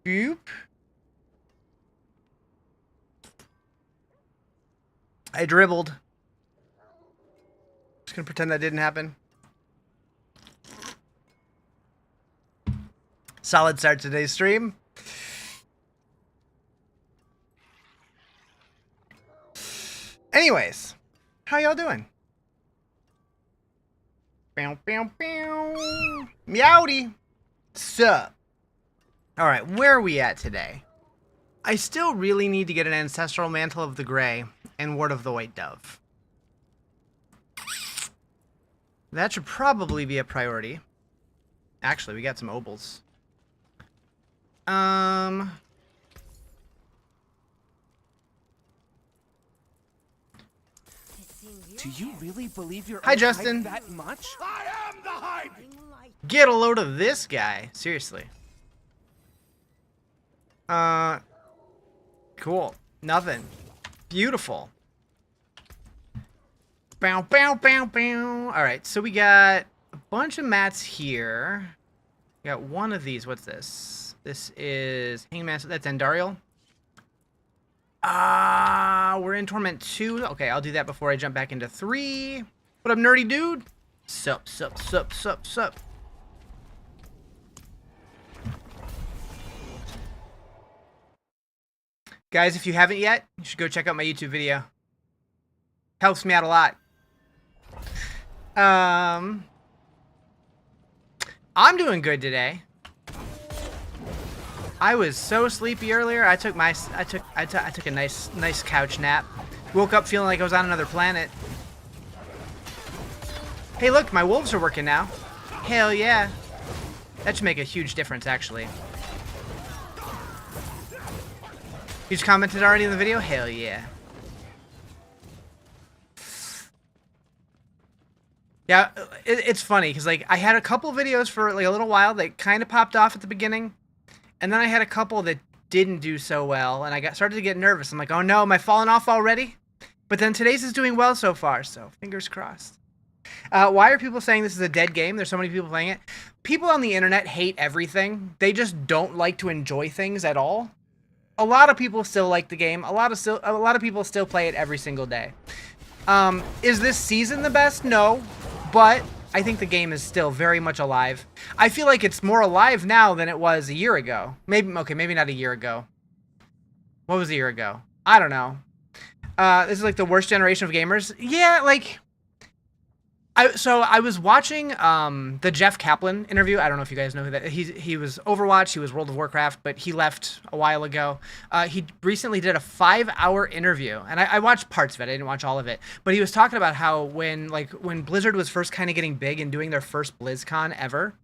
Boop. I dribbled. Just gonna pretend that didn't happen. Solid start to today's stream. Anyways, how y'all doing? Bow, bow, bow. Meowdy. Sup? Alright, where are we at today? I still really need to get an Ancestral Mantle of the Grey and Ward of the White Dove. That should probably be a priority. Actually, we got some obols. Do you really believe you're Hi, Justin. that much? I am the hype. Get a load of this guy. Seriously. Cool. Nothing. Beautiful. Bow, bow, bow, bow. Alright, so we got a bunch of mats here. We got one of these. What's this? This is Hangman. That's Endariel. We're in Torment 2. Okay, I'll do that before I jump back into 3. What up, nerdy dude? Sup, sup, sup, sup, sup. Guys, if you haven't yet, you should go check out my YouTube video. Helps me out a lot. I'm doing good today. I was so sleepy earlier. I took a nice couch nap. Woke up feeling like I was on another planet. Hey, look, my wolves are working now. Hell yeah. That should make a huge difference, actually. You just commented already in the video? Hell yeah. Yeah, it's funny because like I had a couple videos for like a little while that kind of popped off at the beginning, and then I had a couple that didn't do so well, and I started to get nervous. I'm like, oh no, am I falling off already? But then today's is doing well so far, so fingers crossed. Why are people saying this is a dead game? There's so many people playing it. People on the internet hate everything. They just don't like to enjoy things at all. A lot of people still like the game. A lot of people still play it every single day. Is this season the best? No, but I think the game is still very much alive. I feel like it's more alive now than it was a year ago. Maybe not a year ago. What was a year ago? I don't know. This is like the worst generation of gamers. Yeah, like I was watching the Jeff Kaplan interview. I don't know if you guys know who that is. He was Overwatch, he was World of Warcraft, but he left a while ago. He recently did a 5-hour interview, and I watched parts of it. I didn't watch all of it, but he was talking about how when Blizzard was first kind of getting big and doing their first BlizzCon ever,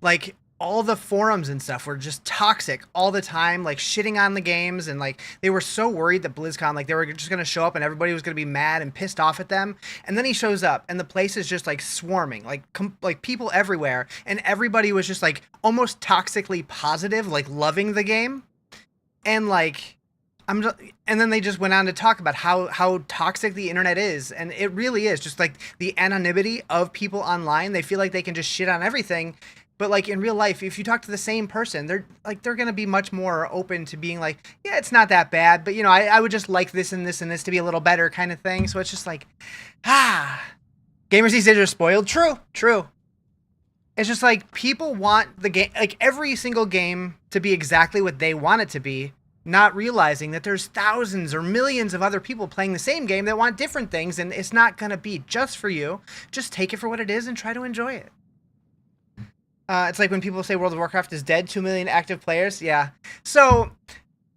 like all the forums and stuff were just toxic all the time, like shitting on the games, and like they were so worried that BlizzCon, like they were just gonna show up and everybody was gonna be mad and pissed off at them. And then he shows up and the place is just like swarming, like people everywhere, and everybody was just like almost toxically positive, like loving the game. And like and then they just went on to talk about how toxic the internet is, and it really is just like the anonymity of people online. They feel like they can just shit on everything. But like in real life, if you talk to the same person, they're gonna be much more open to being like, yeah, it's not that bad, but you know, I would just like this and this and this to be a little better kind of thing. So it's just like, gamers these days are spoiled. True. It's just like people want the game, like every single game, to be exactly what they want it to be, not realizing that there's thousands or millions of other people playing the same game that want different things, and it's not gonna be just for you. Just take it for what it is and try to enjoy it. It's like when people say World of Warcraft is dead, 2 million active players. Yeah. So,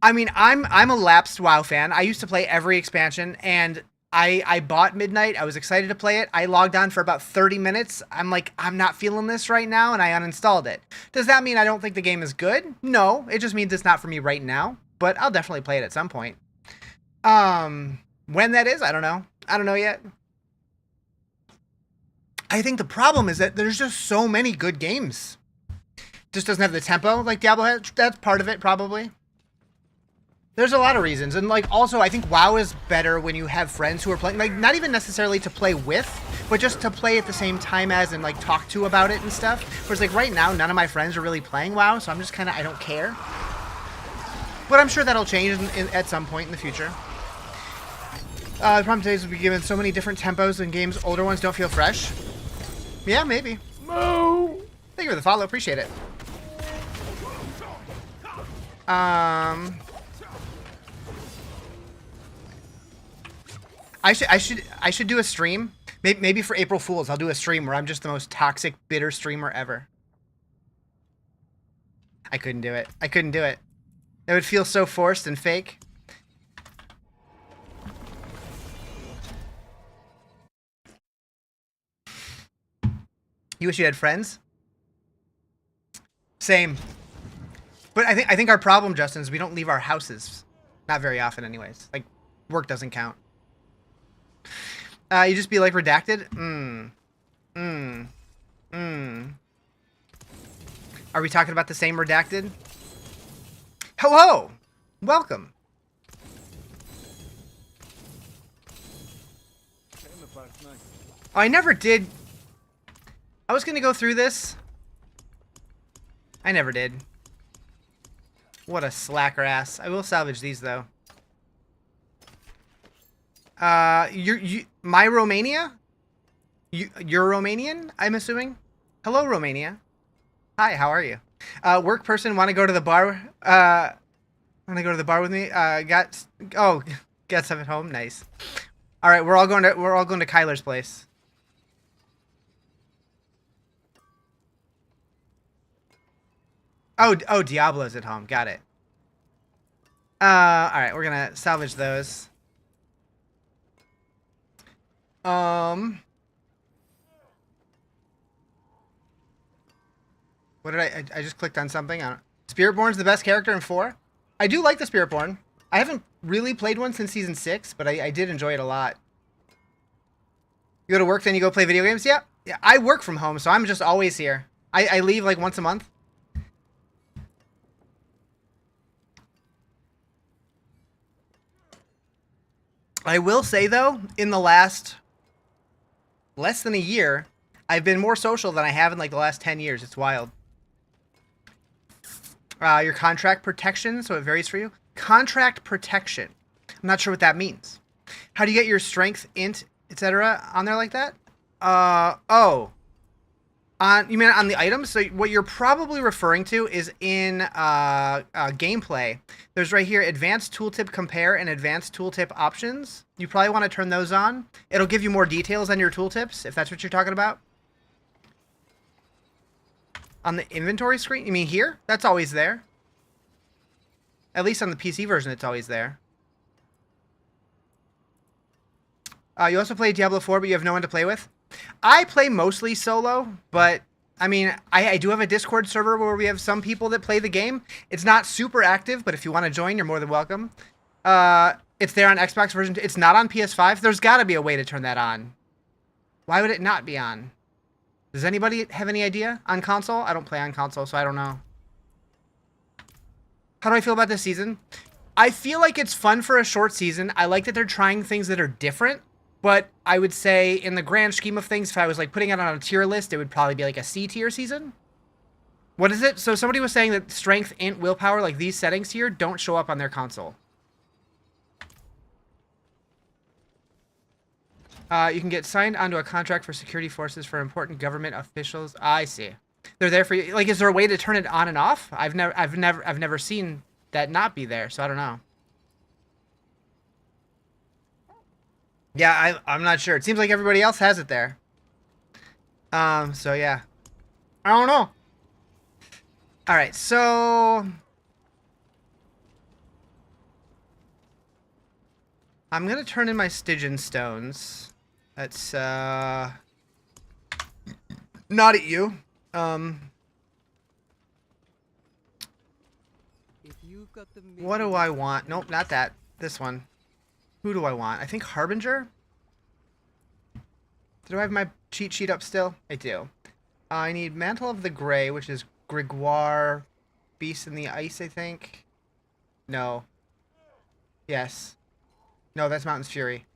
I mean, I'm a lapsed WoW fan. I used to play every expansion, and I bought Midnight. I was excited to play it. I logged on for about 30 minutes. I'm like, I'm not feeling this right now, and I uninstalled it. Does that mean I don't think the game is good? No. It just means it's not for me right now, but I'll definitely play it at some point. When that is, I don't know. I don't know yet. I think the problem is that there's just so many good games. Just doesn't have the tempo like Diablo has. That's part of it, probably. There's a lot of reasons. And like also, I think WoW is better when you have friends who are playing, like not even necessarily to play with, but but just to play at the same time as and like talk to about it and stuff. Whereas like right now, none of my friends are really playing WoW, so I'm just kind of, I don't care. But I'm sure that'll change at some point in the future. The problem today is we'll be given so many different tempos in games, older ones don't feel fresh. Yeah, maybe. Moo! Thank you for the follow, appreciate it. I should do a stream. Maybe for April Fools, I'll do a stream where I'm just the most toxic, bitter streamer ever. I couldn't do it. I couldn't do it. It would feel so forced and fake. You wish you had friends? Same. But I think our problem, Justin, is we don't leave our houses. Not very often anyways. Like, work doesn't count. You just be like redacted? Are we talking about the same redacted? Hello! Welcome. Oh, I never did. I was gonna go through this. I never did. What a slacker ass. I will salvage these though. My Romania? You're Romanian, I'm assuming? Hello, Romania. Hi, how are you? Work person, want to go to the bar? Want to go to the bar with me? Got stuff at home. Nice. All right, we're all going to Kyler's place. Oh, Diablo's at home. Got it. All right, we're gonna salvage those. What did I just clicked on something. Spiritborn's the best character in 4. I do like the Spiritborn. I haven't really played one since season 6, but I did enjoy it a lot. You go to work, then you go play video games? Yeah. Yeah, I work from home, so I'm just always here. I leave like once a month. I will say, though, in the last less than a year, I've been more social than I have in like the last 10 years. It's wild. Your contract protection, so it varies for you. Contract protection. I'm not sure what that means. How do you get your strength, int, etc. on there like that? You mean on the items? So what you're probably referring to is in gameplay. There's right here advanced tooltip compare and advanced tooltip options. You probably want to turn those on. It'll give you more details on your tooltips if that's what you're talking about. On the inventory screen? You mean here? That's always there. At least on the PC version, it's always there. You also play Diablo 4, but you have no one to play with? I play mostly solo, but I mean, I do have a Discord server where we have some people that play the game. It's not super active, but if you want to join, you're more than welcome. It's there on Xbox version 2. It's not on PS5. There's got to be a way to turn that on. Why would it not be on? Does anybody have any idea on console? I don't play on console, so I don't know. How do I feel about this season? I feel like it's fun for a short season. I like that they're trying things that are different, but I would say in the grand scheme of things, if I was like putting it on a tier list, it would probably be like a C tier season. What is it? So somebody was saying that strength, int, willpower, like these settings here, don't show up on their console. You can get signed onto a contract for security forces for important government officials. I see. They're there for you. Like, is there a way to turn it on and off? I've never seen that not be there, so I don't know. Yeah, I'm not sure. It seems like everybody else has it there. So yeah. I don't know. All right, so I'm gonna turn in my Stygian stones. That's not at you. What do I want? Nope, not that. This one. Who do I want? I think Harbinger? Do I have my cheat sheet up still? I do. I need Mantle of the Grey, which is Grégoire, Beast in the Ice, I think. No. Yes. No, that's Mountain's Fury.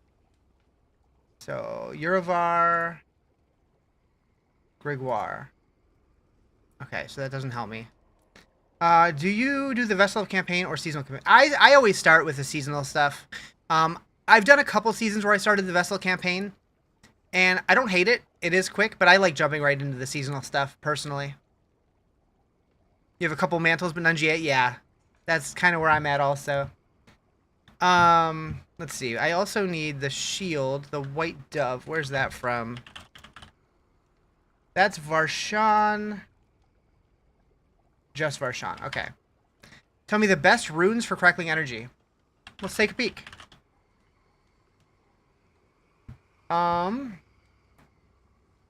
So, Urivar. Gregoire. Okay, so that doesn't help me. Do you do the Vessel of Campaign or seasonal campaign? I always start with the seasonal stuff. I've done a couple seasons where I started the Vessel campaign, and I don't hate it. It is quick, but I like jumping right into the seasonal stuff, personally. You have a couple mantles, but none G8? Yeah. That's kind of where I'm at also. Let's see. I also need the shield, the White Dove. Where's that from? That's Varshan. Just Varshan. Okay. Tell me the best runes for Crackling Energy. Let's take a peek.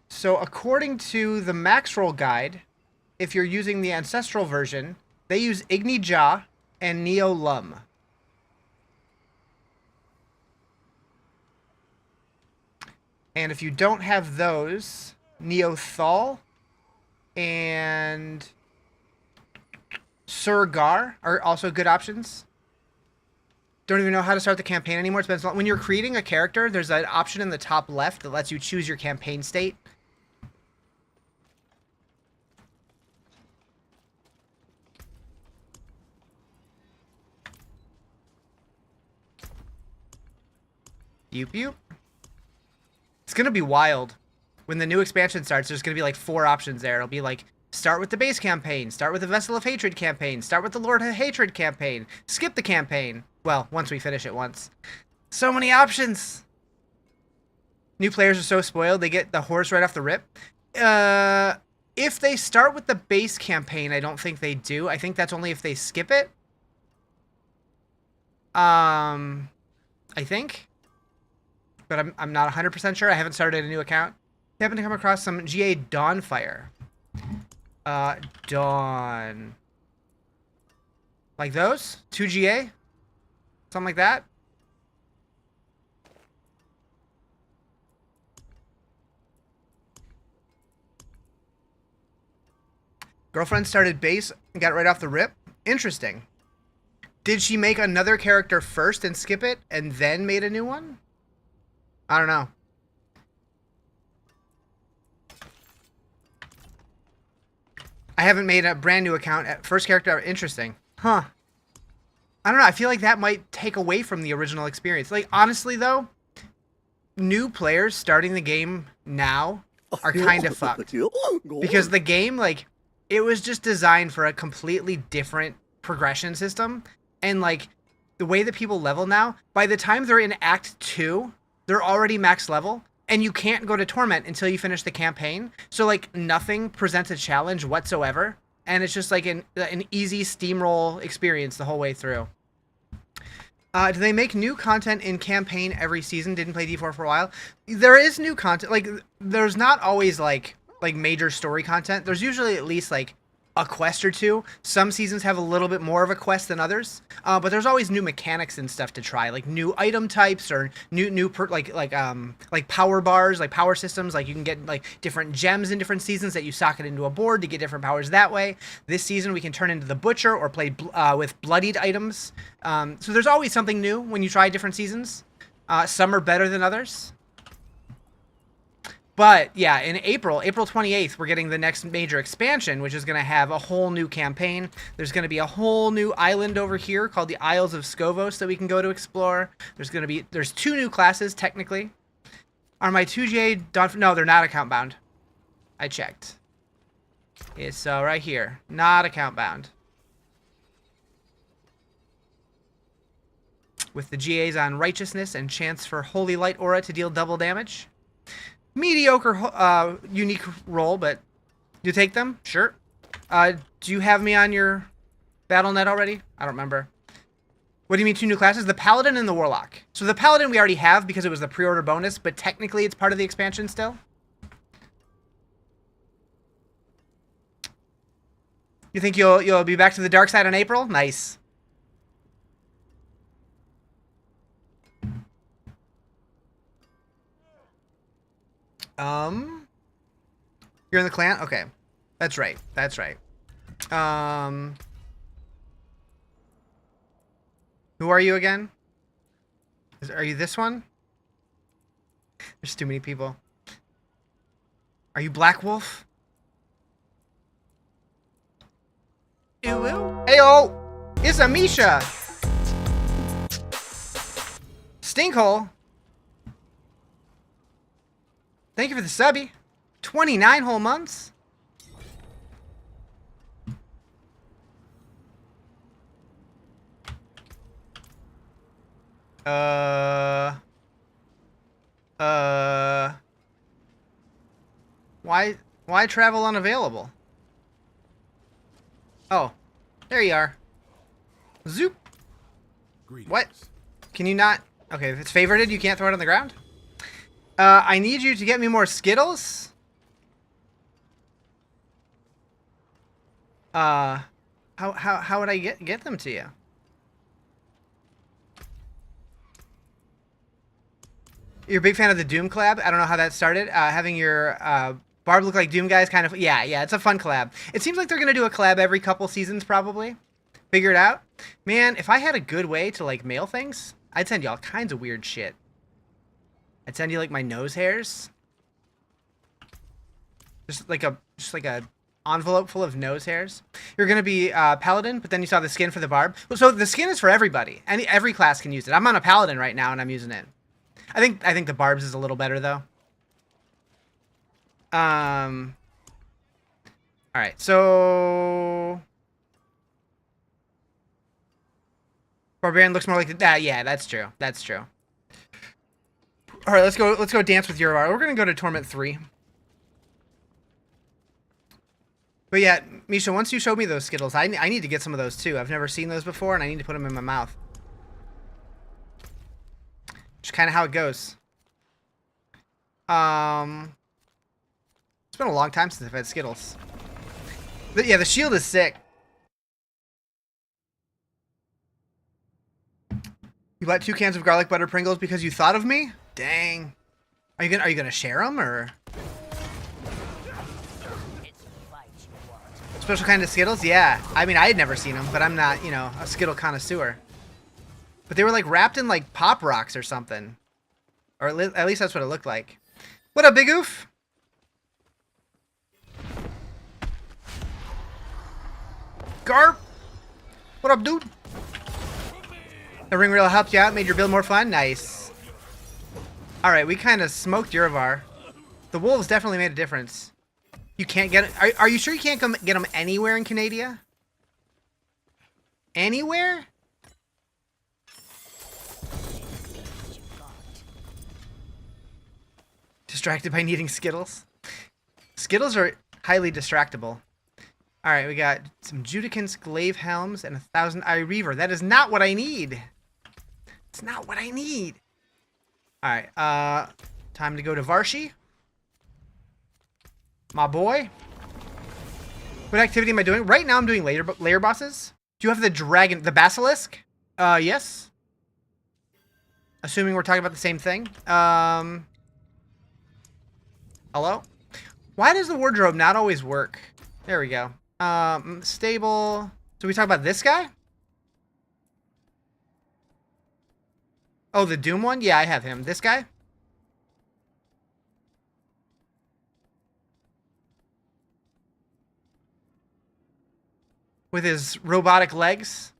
So according to the Max Roll guide, if you're using the Ancestral version, they use Igni Ja and Neo Lum. And if you don't have those, Neo Thal and Surgar are also good options. Don't even know how to start the campaign anymore. It's been so long. When you're creating a character, there's an option in the top left that lets you choose your campaign state. Yoop yoop. It's gonna be wild. When the new expansion starts, there's gonna be like 4 options there. It'll be like, start with the base campaign, start with the Vessel of Hatred campaign, start with the Lord of Hatred campaign, skip the campaign. Well, once we finish it once. So many options! New players are so spoiled, they get the horse right off the rip. If they start with the base campaign, I don't think they do. I think that's only if they skip it. I think. But I'm not 100% sure. I haven't started a new account. I happened to come across some GA Dawnfire. Dawn. Like those? 2 GA? Something like that? Girlfriend started base and got right off the rip? Interesting. Did she make another character first and skip it and then made a new one? I don't know. I haven't made a brand new account. First character, interesting. Huh. I don't know. I feel like that might take away from the original experience. Like, honestly, though, new players starting the game now are kind of fucked. Because the game, like, it was just designed for a completely different progression system. And, like, the way that people level now, by the time they're in Act 2, they're already max level. And you can't go to Torment until you finish the campaign. So, like, nothing presents a challenge whatsoever. And it's just, like, an easy steamroll experience the whole way through. Do they make new content in campaign every season? Didn't play D4 for a while. There is new content. Like, there's not always, like major story content. There's usually at least, like, a quest or two. Some seasons have a little bit more of a quest than others, but there's always new mechanics and stuff to try, like new item types or new power bars, like power systems. Like you can get like different gems in different seasons that you socket into a board to get different powers that way. This season we can turn into the butcher or play with bloodied items. So there's always something new when you try different seasons. Some are better than others. But, yeah, in April 28th, we're getting the next major expansion, which is going to have a whole new campaign. There's going to be a whole new island over here called the Isles of Skovos that we can go to explore. There's 2 new classes, technically. Are my 2GA... No, they're not account bound. I checked. It's right here. Not account bound. With the GAs on Righteousness and chance for Holy Light Aura to deal double damage. Mediocre unique roll, but you take them? Sure. Do you have me on your BattleNet already? I don't remember. What do you mean 2 new classes? The Paladin and the Warlock. So the Paladin we already have because it was the pre-order bonus, but technically it's part of the expansion still. You think you'll be back to the dark side in April? Nice. You're in the clan? Okay. That's right. That's right. Who are you again? Are you this one? There's too many people. Are you Black Wolf? Heyo! It's Amisha! Stinkhole! Thank you for the subby. 29 whole months? Why travel unavailable? Oh, there you are. Zoop. Greetings. What? Can you not? Okay, if it's favorited, you can't throw it on the ground? I need you to get me more Skittles. How would I get them to you? You're a big fan of the Doom collab? I don't know how that started. Having your Barb look like Doom guy is kind of... Yeah, it's a fun collab. It seems like they're going to do a collab every couple seasons, probably. Figure it out. Man, if I had a good way to, like, mail things, I'd send you all kinds of weird shit. I'd send you, like, my nose hairs. Just like a envelope full of nose hairs. You're going to be Paladin, but then you saw the skin for the Barb. So the skin is for everybody. Every class can use it. I'm on a Paladin right now, and I'm using it. I think the Barb's is a little better though. All right, so Barbarian looks more like that. Yeah, that's true. That's true. All right, let's go dance with Yuravar. We're gonna go to Torment 3. But yeah, Misha, once you showed me those Skittles, I need to get some of those too. I've never seen those before, and I need to put them in my mouth. Just kind of how it goes. It's been a long time since I've had Skittles. But yeah, the shield is sick. You bought 2 cans of garlic butter Pringles because you thought of me? Dang. Are you gonna share them or? Special kind of Skittles? Yeah. I mean, I had never seen them, but I'm not, you know, a Skittle connoisseur. But they were like wrapped in like pop rocks or something. Or at least that's what it looked like. What up, Big Oof? Garp! What up, dude? The ring reel helped you out, made your build more fun? Nice. Alright, we kind of smoked Yuravar. The wolves definitely made a difference. You can't get it. Are you sure you can't get them anywhere in Canada? Anywhere? Distracted by needing Skittles. Skittles are highly distractible. Alright, we got some Judicant's Glaive Helms and 1,000 Eye Reaver. That is not what I need. It's not what I need. Alright, time to go to Varshi. My boy. What activity am I doing? Right now I'm doing layer bosses. Do you have the dragon, the basilisk? Yes. Assuming we're talking about the same thing. Hello? Why does the wardrobe not always work? There we go. Stable. So we talk about this guy? Oh, the Doom one? Yeah, I have him. This guy? With his robotic legs?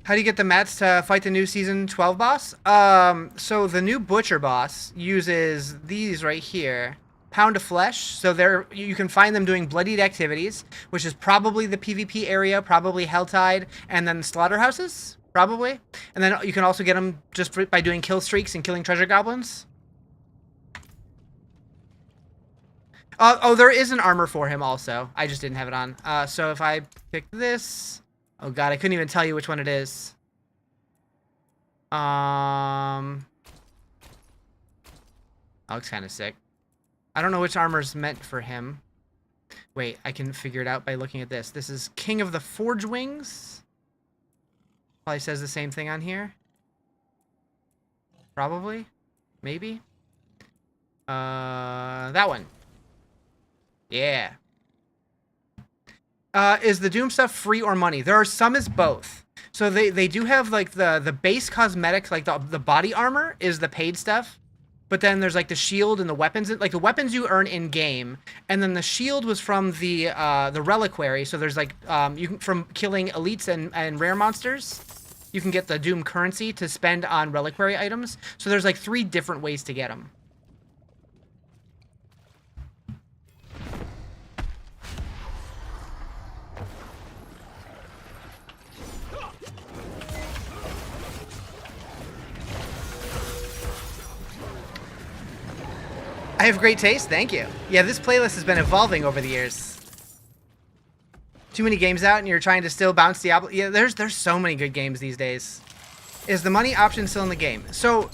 How do you get the mats to fight the new season 12 boss? So the new Butcher boss uses these right here. Pound of Flesh. So you can find them doing bloodied activities, which is probably the PvP area, probably Helltide, and then slaughterhouses, probably. And then you can also get them just by doing kill streaks and killing treasure goblins. Oh, there is an armor for him also. I just didn't have it on. So if I pick this... Oh god, I couldn't even tell you which one it is. That looks kind of sick. I don't know which armor's meant for him. Wait, I can figure it out by looking at this. This is King of the Forge Wings. Probably says the same thing on here. Probably. Maybe. That one. Yeah. Is the Doom stuff free or money? There are some is both. So they do have like the base cosmetics, like the body armor is the paid stuff. But then there's like the shield and the weapons, like the weapons you earn in game, and then the shield was from the reliquary. So there's like you can, from killing elites and rare monsters, you can get the Doom currency to spend on reliquary items. So there's like 3 different ways to get them. I have great taste, thank you. Yeah, this playlist has been evolving over the years. Too many games out and you're trying to still bounce Diablo. Yeah, there's so many good games these days. Is the money option still in the game? So,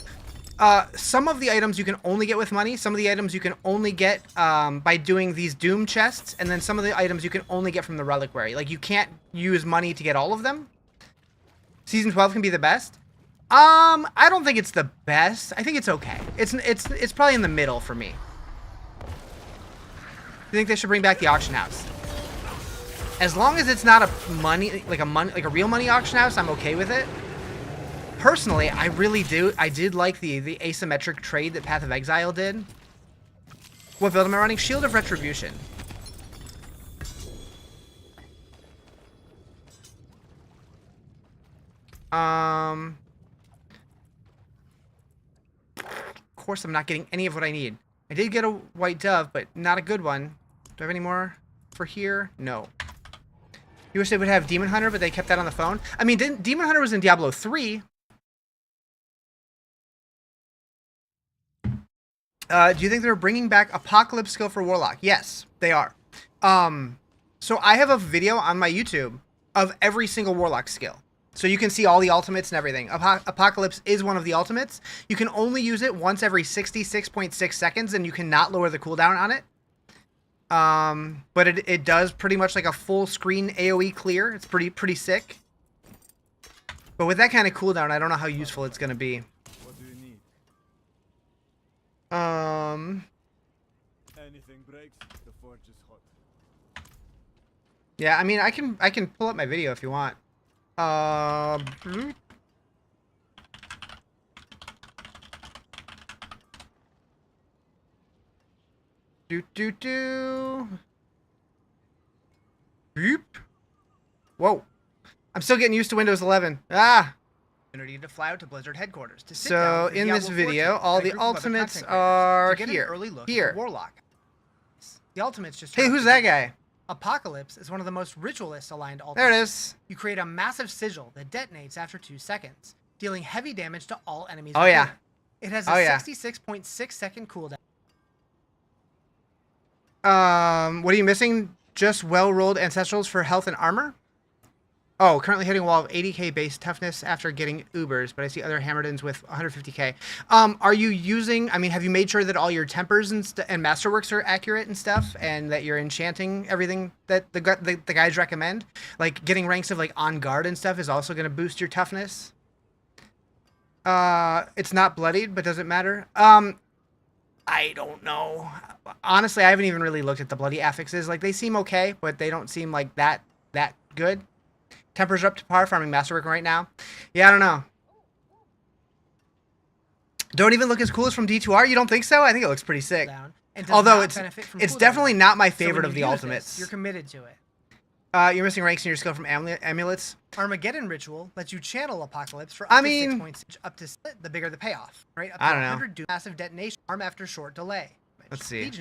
some of the items you can only get with money. Some of the items you can only get by doing these Doom chests. And then some of the items you can only get from the reliquary. Like, you can't use money to get all of them. Season 12 can be the best. I don't think it's the best. I think it's okay. It's probably in the middle for me. I think they should bring back the auction house. As long as it's not a real money auction house, I'm okay with it. Personally, I did like the asymmetric trade that Path of Exile did. What build am I running? Shield of Retribution. Of course, I'm not getting any of what I need. I did get a white dove, but not a good one. Do I have any more for here? No. You wish they would have Demon Hunter, but they kept that on the phone. I mean, Demon Hunter was in Diablo 3. Do you think they're bringing back Apocalypse skill for Warlock? Yes, they are. So I have a video on my YouTube of every single Warlock skill. So you can see all the ultimates and everything. Apocalypse is one of the ultimates. You can only use it once every 66.6 seconds, and you cannot lower the cooldown on it. But it does pretty much like a full screen AoE clear. It's pretty sick. But with that kind of cooldown, I don't know how useful it's going to be. What do you need? Anything breaks, the forge is hot. Yeah, I mean, I can pull up my video if you want. Bloop. Do. Boop. Whoa. I'm still getting used to Windows 11. Ah. Opportunity to fly out to Blizzard headquarters. To sit down in this video, all the ultimates are here. Here. Warlock. The ultimates just. Hey, who's that guy? Apocalypse is one of the most ritualist-aligned ultimates. There it is. You create a massive sigil that detonates after 2 seconds, dealing heavy damage to all enemies. Oh, yeah. It has a 66.6 second cooldown. What are you missing? Just well-rolled ancestrals for health and armor? Oh, currently hitting a wall of 80k base toughness after getting Ubers, but I see other Hammerdins with 150k. Are you using, I mean, have you made sure that all your tempers and masterworks are accurate and stuff, and that you're enchanting everything that the guys recommend? Like, getting ranks of, like, on guard and stuff is also going to boost your toughness. It's not bloodied, but does it matter? I don't know. Honestly, I haven't even really looked at the bloody affixes. Like, they seem okay, but they don't seem like that good. Tempers are up to par, farming Masterwork right now. Yeah, I don't know. Don't even look as cool as from D2R? You don't think so? I think it looks pretty sick. Although it's definitely not my favorite of the ultimates. You're committed to it. You're missing ranks in your skill from amulets. Armageddon Ritual lets you channel Apocalypse for up to 6 points, up to split, the bigger the payoff. Right? Up to I don't know. 100 massive detonation arm after short delay. Let's see.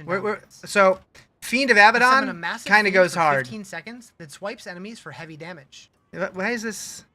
So, Fiend of Abaddon kind of goes hard. 15 seconds that swipes enemies for heavy damage. Why is this?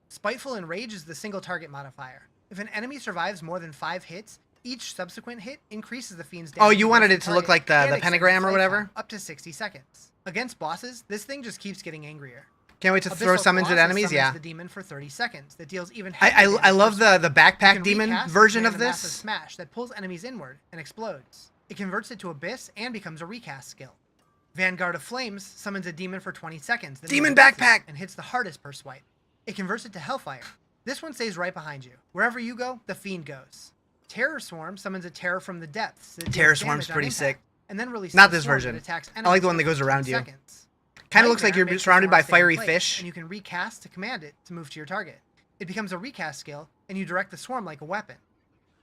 Spiteful Enrage is the single target modifier. If an enemy survives more than 5 hits, each subsequent hit increases the Fiend's damage. Oh, you wanted it to look like the pentagram or whatever? Up to 60 seconds. Against bosses, this thing just keeps getting angrier. Can't wait to throw summons at enemies, yeah. The demon for 30 seconds that deals even I love the backpack demon version of this. Massive smash that pulls enemies inward and explodes. It converts it to Abyss and becomes a recast skill. Vanguard of Flames summons a demon for 20 seconds. Demon backpack! And hits the hardest per swipe. It converts it to Hellfire. This one stays right behind you. Wherever you go, the Fiend goes. Terror Swarm summons a terror from the depths. Terror Swarm's pretty sick. And then releases not this version. I like the one that goes around you. Kind of looks like you're surrounded by fiery fish. And you can recast to command it to move to your target. it becomes a recast skill, and you direct the swarm like a weapon.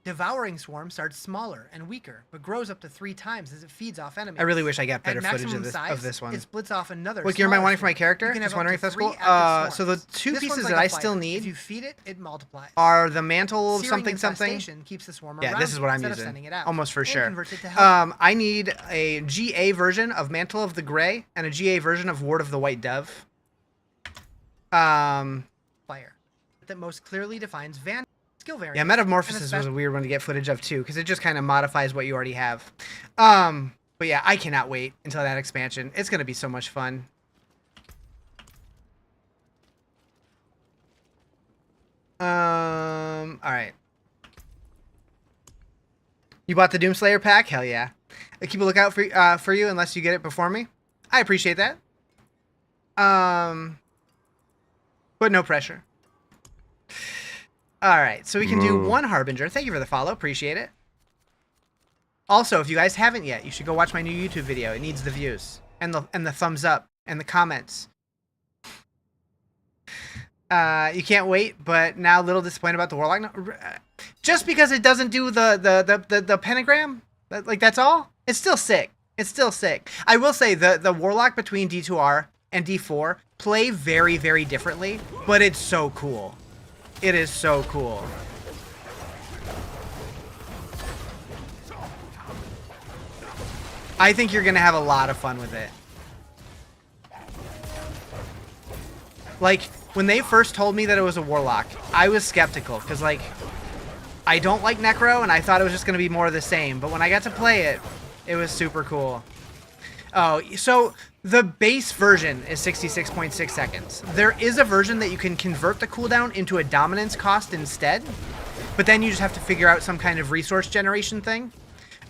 Devouring Swarm starts smaller and weaker, but grows up to 3 times as it feeds off enemies. I really wish I got better At footage maximum of this size, one. it splits off another. What gear am I wanting for my smaller character? swarm. You can have Just up wondering to if that's 3 cool. active So the swarms. 2 This pieces one's like that a I fighter. still need If you feed it, it multiplies. are the mantle Searing something something. Infestation keeps the swarm Yeah, around this is what you I'm instead of using. sending it out, Almost for and sure. converts it to health. I need a GA version of Mantle of the Grey and a GA version of Ward of the White Dove. Fire that most clearly defines skill variants. Yeah, Metamorphosis was a weird one to get footage of too, because it just kind of modifies what you already have. But yeah, I cannot wait until that expansion. It's gonna be so much fun. All right. You bought the Doomslayer pack? Hell yeah! I keep a lookout for you unless you get it before me. I appreciate that. But no pressure. All right, so we can do 1 Harbinger. Thank you for the follow. Appreciate it. Also, if you guys haven't yet, you should go watch my new YouTube video. It needs the views and the thumbs up and the comments. You can't wait, but now a little disappointed about the Warlock. No, just because it doesn't do the pentagram, like that's all. It's still sick. It's still sick. I will say the Warlock between D2R and D4 play very, very differently, but it's so cool. It is so cool. I think you're going to have a lot of fun with it. Like, when they first told me that it was a Warlock, I was skeptical, because, like, I don't like Necro, and I thought it was just going to be more of the same. But when I got to play it, it was super cool. Oh, so the base version is 66.6 seconds. There is a version that you can convert the cooldown into a dominance cost instead, but then you just have to figure out some kind of resource generation thing,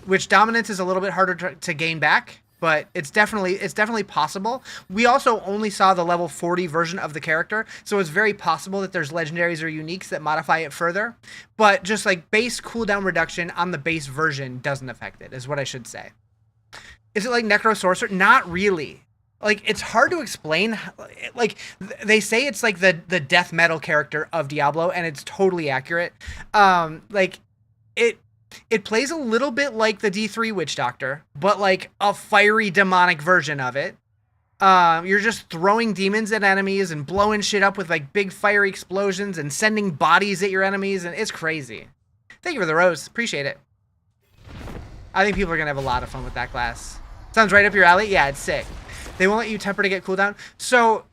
which dominance is a little bit harder to gain back, but it's definitely possible. We also only saw the level 40 version of the character, so it's very possible that there's legendaries or uniques that modify it further, but just like base cooldown reduction on the base version doesn't affect it, is what I should say. Is it like Necro Sorcerer? Not really. Like, it's hard to explain. Like, they say it's like the death metal character of Diablo, and it's totally accurate. Like, it plays a little bit like the D3 Witch Doctor, but like a fiery demonic version of it. You're just throwing demons at enemies and blowing shit up with like big fiery explosions and sending bodies at your enemies, and it's crazy. Thank you for the rose. Appreciate it. I think people are going to have a lot of fun with that class. Sounds right up your alley? Yeah, it's sick. They won't let you temper to get cooldown. So,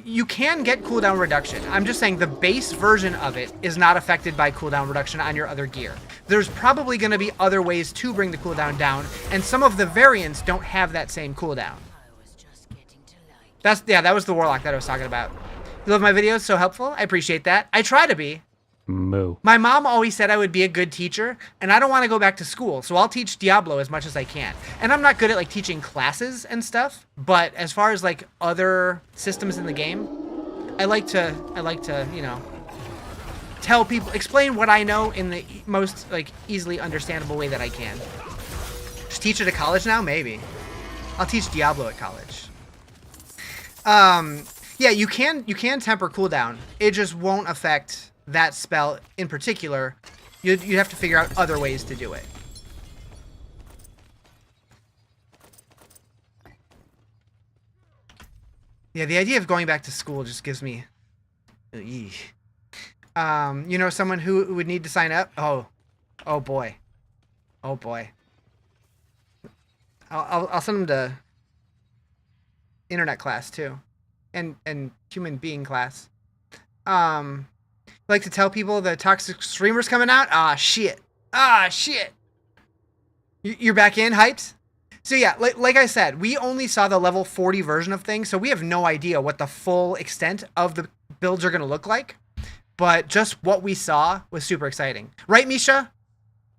you can get cooldown reduction. I'm just saying the base version of it is not affected by cooldown reduction on your other gear. There's probably going to be other ways to bring the cooldown down, and some of the variants don't have that same cooldown. That was the Warlock that I was talking about. You love my videos? So helpful? I appreciate that. I try to be. Moo. My mom always said I would be a good teacher, and I don't want to go back to school, so I'll teach Diablo as much as I can. And I'm not good at like teaching classes and stuff, but as far as like other systems in the game, I like to, you know, tell people, explain what I know in the most like easily understandable way that I can. Just teach it at college now? Maybe. I'll teach Diablo at college. Yeah, you can temper cooldown. It just won't affect that spell in particular. You'd have to figure out other ways to do it. Yeah, the idea of going back to school just gives me... You know someone who would need to sign up? Oh boy. Oh boy. I'll send them to internet class too, and human being class. Like to tell people the toxic streamer's coming out. Ah shit. You're back in, hyped? So yeah, like I said, we only saw the level 40 version of things, so we have no idea what the full extent of the builds are going to look like. But just what we saw was super exciting. Right, Misha?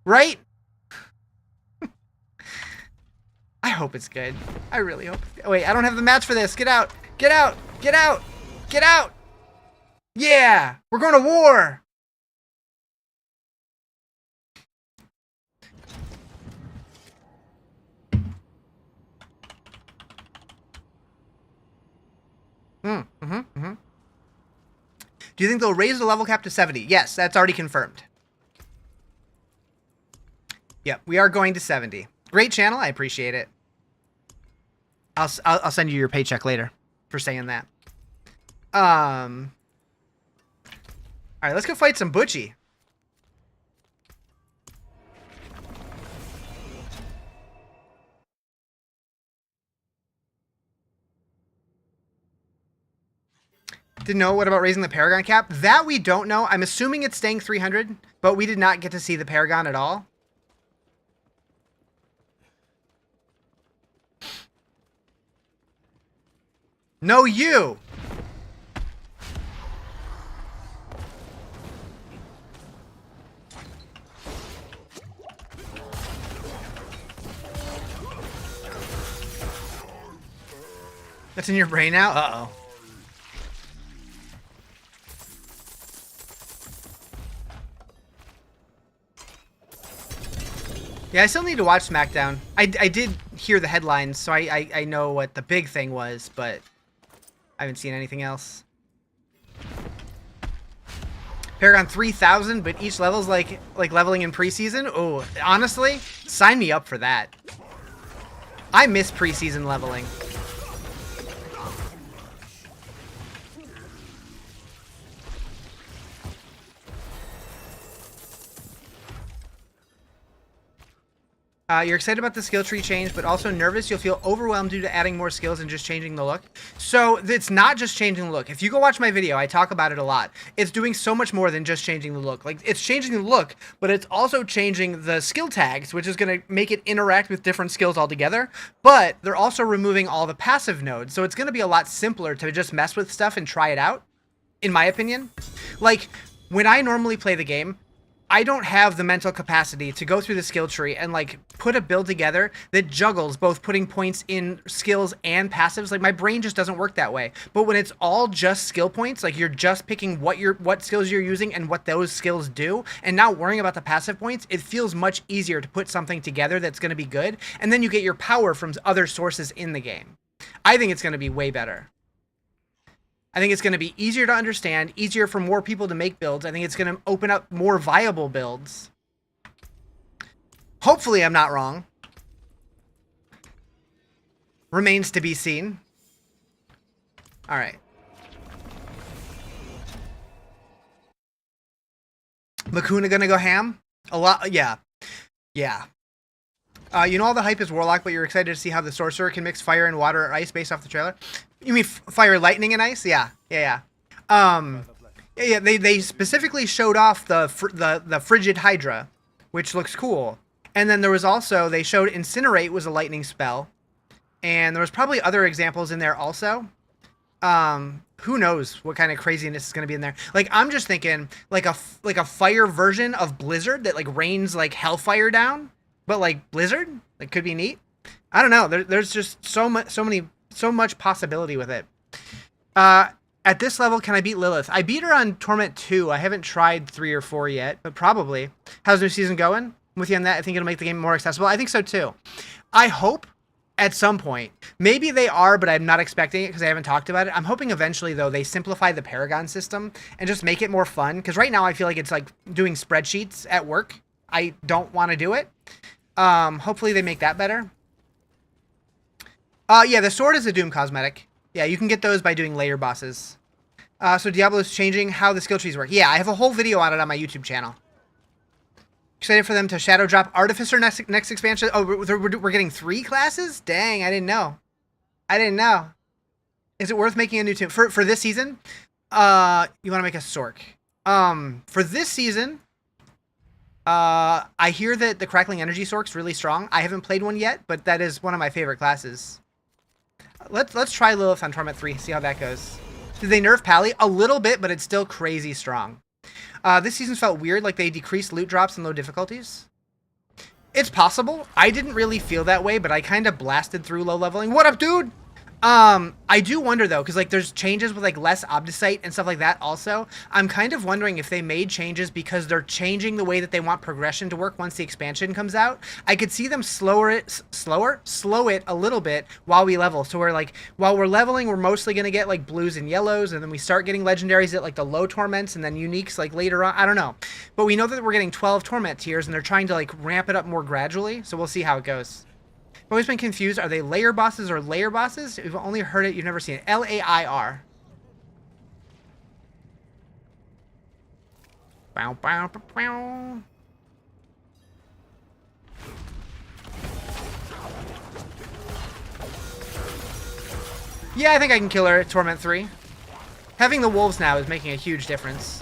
Right? I hope it's good. I really hope it's good. Oh, wait, I don't have the match for this. Get out. Get out. Get out. Get out. Yeah, we're going to war. Do you think they'll raise the level cap to 70? Yes, that's already confirmed. Yep, we are going to 70. Great channel. I appreciate it. I'll send you your paycheck later for saying that. All right, let's go fight some Butchie. Didn't know. What about raising the Paragon cap? That we don't know. I'm assuming it's staying 300, but we did not get to see the Paragon at all. No, you! That's in your brain now? Uh-oh. Yeah, I still need to watch SmackDown. I did hear the headlines, so I know what the big thing was, but I haven't seen anything else. Paragon 3000, but each level's like leveling in preseason. Oh, honestly, sign me up for that. I miss preseason leveling. You're excited about the skill tree change, but also nervous. You'll feel overwhelmed due to adding more skills and just changing the look. So it's not just changing the look. If you go watch my video, I talk about it a lot. It's doing so much more than just changing the look. Like, it's changing the look, but it's also changing the skill tags, which is going to make it interact with different skills altogether. But they're also removing all the passive nodes. So it's going to be a lot simpler to just mess with stuff and try it out, in my opinion. Like, when I normally play the game, I don't have the mental capacity to go through the skill tree and like put a build together that juggles both putting points in skills and passives. Like, my brain just doesn't work that way. But when it's all just skill points, like you're just picking what skills you're using and what those skills do, and not worrying about the passive points, it feels much easier to put something together that's going to be good. And then you get your power from other sources in the game. I think it's going to be way better. I think it's going to be easier to understand, easier for more people to make builds. I think it's going to open up more viable builds. Hopefully I'm not wrong. Remains to be seen. All right. Makuna going to go ham? A lot. Yeah. Yeah. You know all the hype is Warlock, but you're excited to see how the Sorcerer can mix fire and water or ice based off the trailer? You mean fire, lightning, and ice? Yeah. Yeah. They specifically showed off the Frigid Hydra, which looks cool. And then there was also, they showed Incinerate was a lightning spell. And there was probably other examples in there also. Who knows what kind of craziness is going to be in there. Like, I'm just thinking like a fire version of Blizzard that like rains like hellfire down. But like Blizzard, like, could be neat. I don't know. There's just so much possibility with it. At this level, can I beat Lilith? I beat her on Torment 2. I haven't tried 3 or 4 yet, but probably. How's new season going? I'm with you on that. I think it'll make the game more accessible. I think so too. I hope at some point, maybe they are, but I'm not expecting it because I haven't talked about it. I'm hoping eventually, though, they simplify the Paragon system and just make it more fun. Because right now I feel like it's like doing spreadsheets at work. I don't want to do it. Hopefully they make that better. Yeah, the sword is a Doom cosmetic. Yeah, you can get those by doing layer bosses. So Diablo is changing how the skill trees work. Yeah, I have a whole video on it on my YouTube channel. Excited for them to shadow drop Artificer next expansion. Oh, we're getting 3 classes? Dang, I didn't know. Is it worth making a new team? For this season? You want to make a Sork. For this season... I hear that the Crackling Energy Sork's really strong. I haven't played one yet, but that is one of my favorite classes. Let's try Lilith on Torment 3, see how that goes. Did they nerf Pally? A little bit, but it's still crazy strong. This season felt weird, like they decreased loot drops and low difficulties. It's possible. I didn't really feel that way, but I kind of blasted through low leveling. What up, dude? I do wonder though, because like there's changes with like less obdicite and stuff like that also. I'm kind of wondering if they made changes because they're changing the way that they want progression to work once the expansion comes out. I could see them slow it a little bit while we level. So we're like, while we're leveling, we're mostly gonna get like blues and yellows, and then we start getting legendaries at like the low torments, and then uniques like later on. I don't know, but we know that we're getting 12 torment tiers, and they're trying to like ramp it up more gradually. So we'll see how it goes. I've always been confused. Are they layer bosses or layer bosses? You've only heard it. You've never seen it. L-A-I-R. Bow, bow, bow, bow. Yeah, I think I can kill her at Torment 3. Having the wolves now is making a huge difference.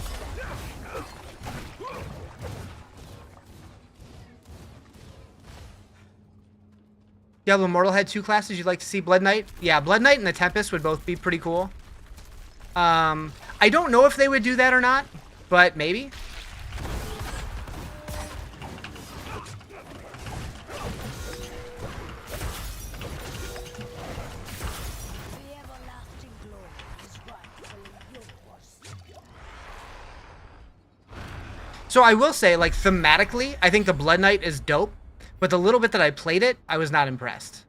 Diablo Immortal had 2 classes you'd like to see. Blood Knight? Yeah, Blood Knight and the Tempest would both be pretty cool. I don't know if they would do that or not, but maybe. So I will say, like, thematically, I think the Blood Knight is dope. But the little bit that I played it, I was not impressed.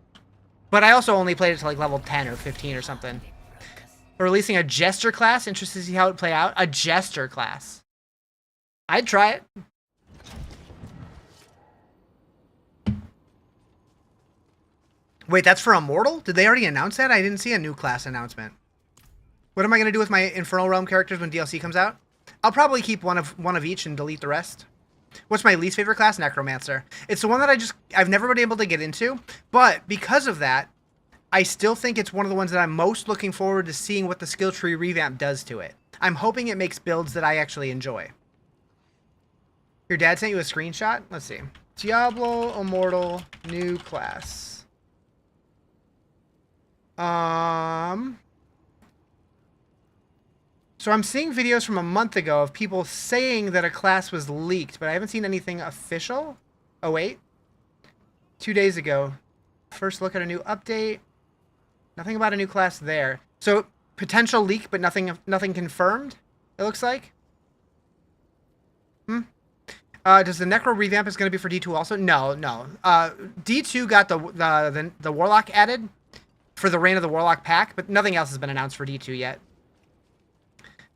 But I also only played it to like level 10 or 15 or something. We're releasing a Jester class. Interested to see how it play out. A Jester class. I'd try it. Wait, that's for Immortal? Did they already announce that? I didn't see a new class announcement. What am I going to do with my Infernal Realm characters when DLC comes out? I'll probably keep one of each and delete the rest. What's my least favorite class? Necromancer. It's the one that I've never been able to get into, but because of that, I still think it's one of the ones that I'm most looking forward to seeing what the skill tree revamp does to it. I'm hoping it makes builds that I actually enjoy. Your dad sent you a screenshot? Let's see. Diablo Immortal new class. So I'm seeing videos from a month ago of people saying that a class was leaked, but I haven't seen anything official. Oh, wait. 2 days ago. First look at a new update. Nothing about a new class there. So potential leak, but nothing confirmed, it looks like. Does the Necro revamp is going to be for D2 also? No. D2 got the Warlock added for the Reign of the Warlock pack, but nothing else has been announced for D2 yet.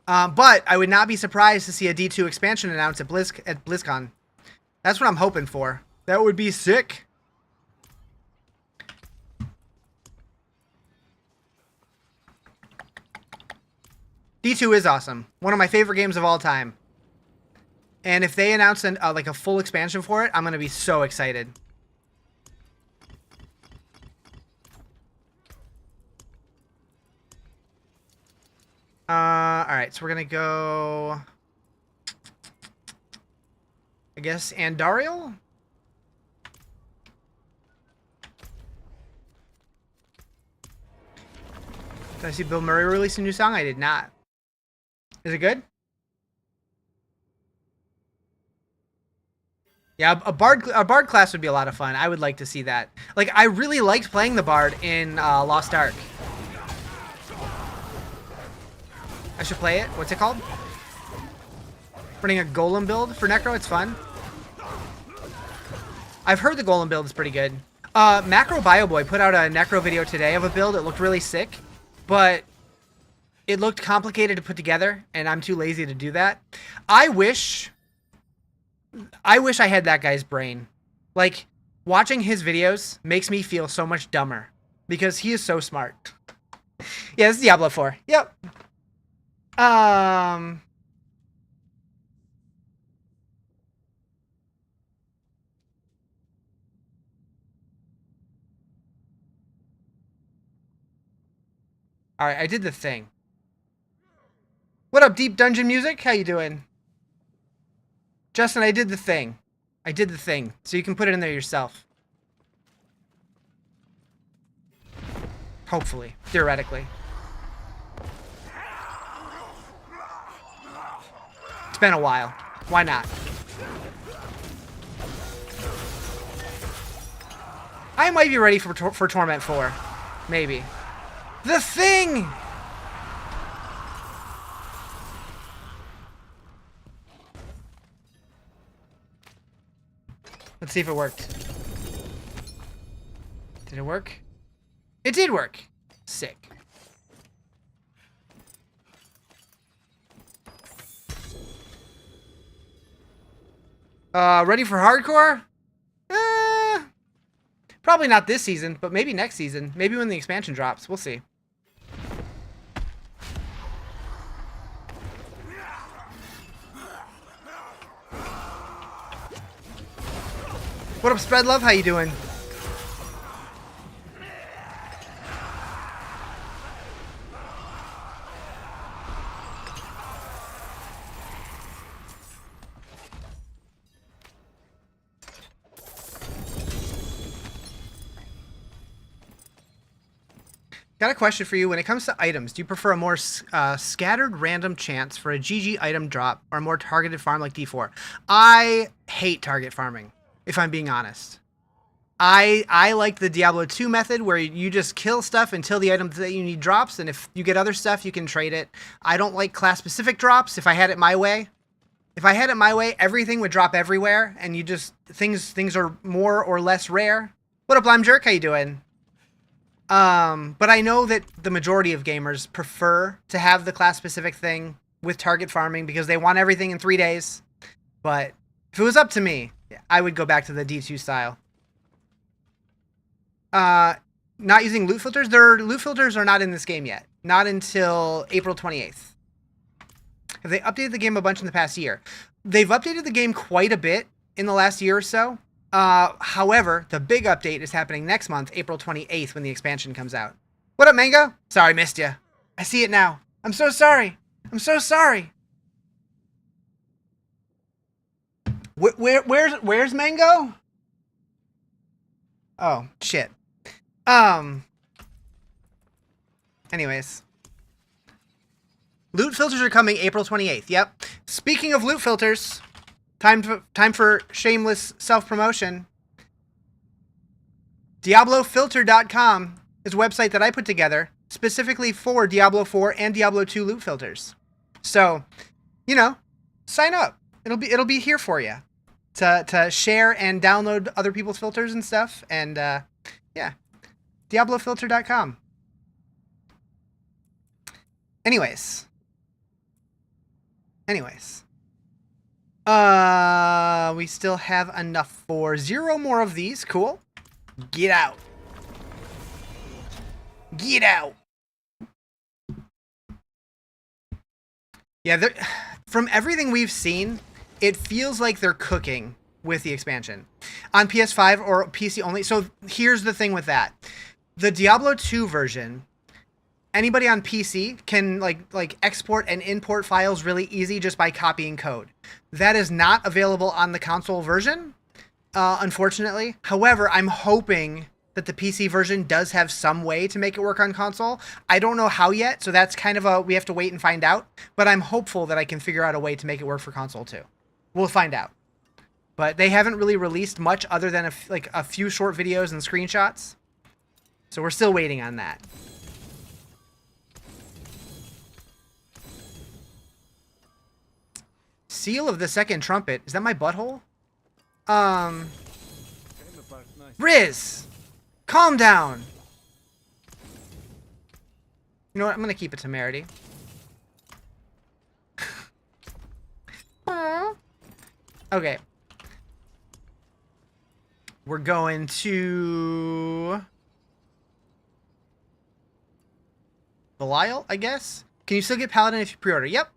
But I would not be surprised to see a D2 expansion announced at BlizzCon. That's what I'm hoping for. That would be sick. D2 is awesome. One of my favorite games of all time. And if they announce like a full expansion for it, I'm going to be so excited. Alright, so we're going to go... I guess Andariel? Did I see Bill Murray release a new song? I did not. Is it good? Yeah, a bard class would be a lot of fun. I would like to see that. Like, I really liked playing the bard in Lost Ark. I should play it. What's it called? Running a golem build for Necro. It's fun. I've heard the golem build is pretty good. Macro Bioboy put out a Necro video today of a build. It looked really sick, but it looked complicated to put together, and I'm too lazy to do that. I wish I had that guy's brain. Like, watching his videos makes me feel so much dumber because he is so smart. Yeah, this is Diablo 4. Yep. Alright, I did the thing. What up, Deep Dungeon Music? How you doing? Justin, I did the thing. I did the thing. So you can put it in there yourself. Hopefully. Theoretically. It's been a while. Why not? I might be ready for Torment 4. Maybe. The thing! Let's see if it worked. Did it work? It did work. Sick. Ready for hardcore? Probably not this season, but maybe next season. Maybe when the expansion drops. We'll see. What up, Spread Love? How you doing? Got a question for you. When it comes to items, do you prefer a more scattered random chance for a GG item drop or a more targeted farm like D4? I hate target farming, if I'm being honest. I like the Diablo 2 method where you just kill stuff until the item that you need drops, and if you get other stuff, you can trade it. I don't like class-specific drops if I had it my way. If I had it my way, everything would drop everywhere, and you just... Things are more or less rare. What up, Lime Jerk? How you doing? But I know that the majority of gamers prefer to have the class-specific thing with target farming because they want everything in 3 days. But if it was up to me, I would go back to the D2 style. Not using loot filters. Their loot filters are not in this game yet. Not until April 28th. Have they updated the game a bunch in the past year? They've updated the game quite a bit in the last year or so. However, the big update is happening next month, April 28th, when the expansion comes out. What up, Mango? Sorry, missed you. I see it now. I'm so sorry. I'm so sorry. Where's Mango? Oh, shit. Anyways. Loot filters are coming April 28th. Yep. Speaking of loot filters, time for shameless self-promotion. DiabloFilter.com is a website that I put together specifically for Diablo 4 and Diablo 2 loot filters. So, you know, sign up. It'll be here for you to share and download other people's filters and stuff. And yeah, DiabloFilter.com. Anyways, we still have enough for 0 more of these. Cool. Get out. Get out. Yeah, from everything we've seen, it feels like they're cooking with the expansion on PS5 or PC only. So here's the thing with that. The Diablo 2 version, anybody on PC can like export and import files really easy just by copying code. That is not available on the console version, unfortunately. However, I'm hoping that the PC version does have some way to make it work on console. I don't know how yet, so that's kind of we have to wait and find out. But I'm hopeful that I can figure out a way to make it work for console too. We'll find out. But they haven't really released much other than a few short videos and screenshots. So we're still waiting on that. Seal of the Second Trumpet. Is that my butthole? Riz! Calm down! You know what? I'm gonna keep it temerity. Okay. We're going to Belial, I guess? Can you still get Paladin if you pre-order? Yep.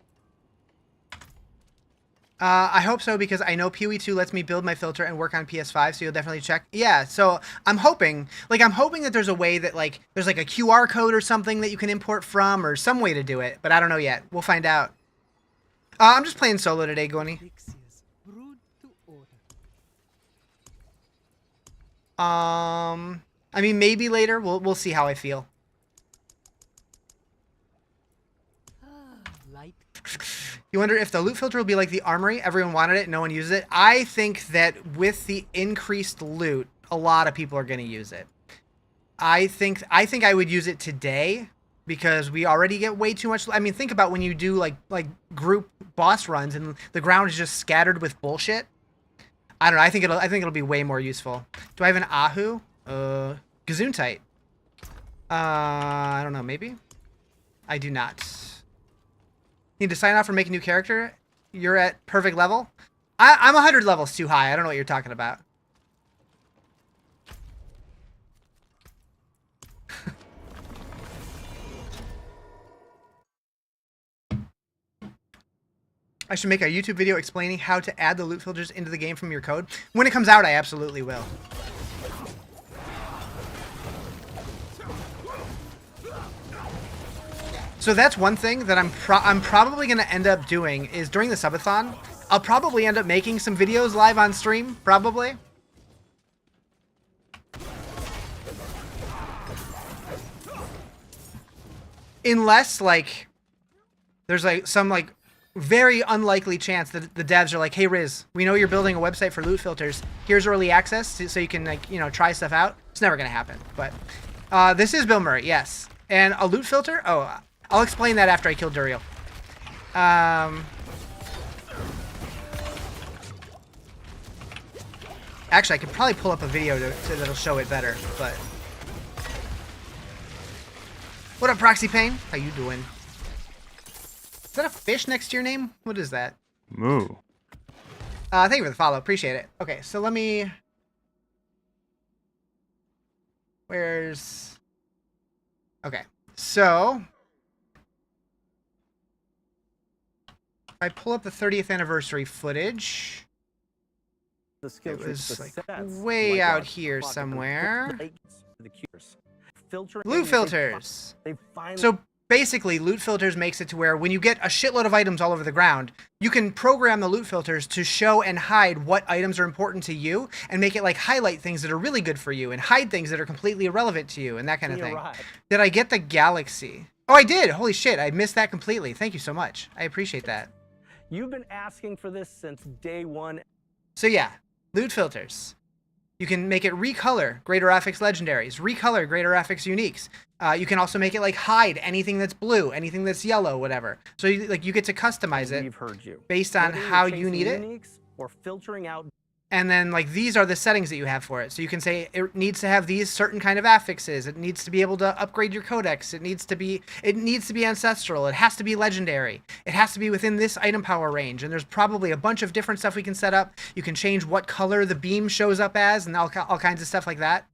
I hope so, because I know PoE 2 lets me build my filter and work on PS5, so you'll definitely check. Yeah, so I'm hoping that there's a way that, there's a QR code or something that you can import from, or some way to do it, but I don't know yet. We'll find out. I'm just playing solo today, Goni. I mean, maybe later. We'll see how I feel. You wonder if the loot filter will be like the armory. Everyone wanted it, no one used it. I think that with the increased loot, a lot of people are going to use it. I think I would use it today, because we already get way too much. I mean, think about when you do like group boss runs and the ground is just scattered with bullshit. I don't know. I think it'll be way more useful. Do I have an Ahu? Gesundheit. I don't know. Maybe. I do not. Need to sign off for making a new character. You're at perfect level. I'm 100 levels too high. I don't know what you're talking about. I should make a YouTube video explaining how to add the loot filters into the game from your code. When it comes out, I absolutely will. So that's one thing that I'm probably going to end up doing is during the subathon, I'll probably end up making some videos live on stream, probably. Unless, like, there's, like, some, like, very unlikely chance that the devs are like, hey, Riz, we know you're building a website for loot filters. Here's early access so you can, like, you know, try stuff out. It's never going to happen. But this is Bill Murray, yes. And a loot filter? Oh, I'll explain that after I kill Duriel. Actually, I could probably pull up a video that'll show it better, but... What up, Proxy Pain? How you doing? Is that a fish next to your name? What is that? Moo. Thank you for the follow. Appreciate it. Okay, so let me... Where's... Okay, so... I pull up the 30th anniversary footage. It was like way out here somewhere. Loot filters. So basically, loot filters makes it to where when you get a shitload of items all over the ground, you can program the loot filters to show and hide what items are important to you and make it like highlight things that are really good for you and hide things that are completely irrelevant to you and that kind of thing. Did I get the galaxy? Oh, I did. Holy shit. I missed that completely. Thank you so much. I appreciate that. You've been asking for this since day one. So yeah, loot filters. You can make it recolor Greater Affix Legendaries, recolor Greater Affix Uniques. You can also make it like hide anything that's blue, anything that's yellow, whatever. So you get to customize it based on how you need it. Or filtering out. And then like these are the settings that you have for it. So you can say it needs to have these certain kind of affixes. It needs to be able to upgrade your codex. It needs to be ancestral. It has to be legendary. It has to be within this item power range. And there's probably a bunch of different stuff we can set up. You can change what color the beam shows up as and all kinds of stuff like that.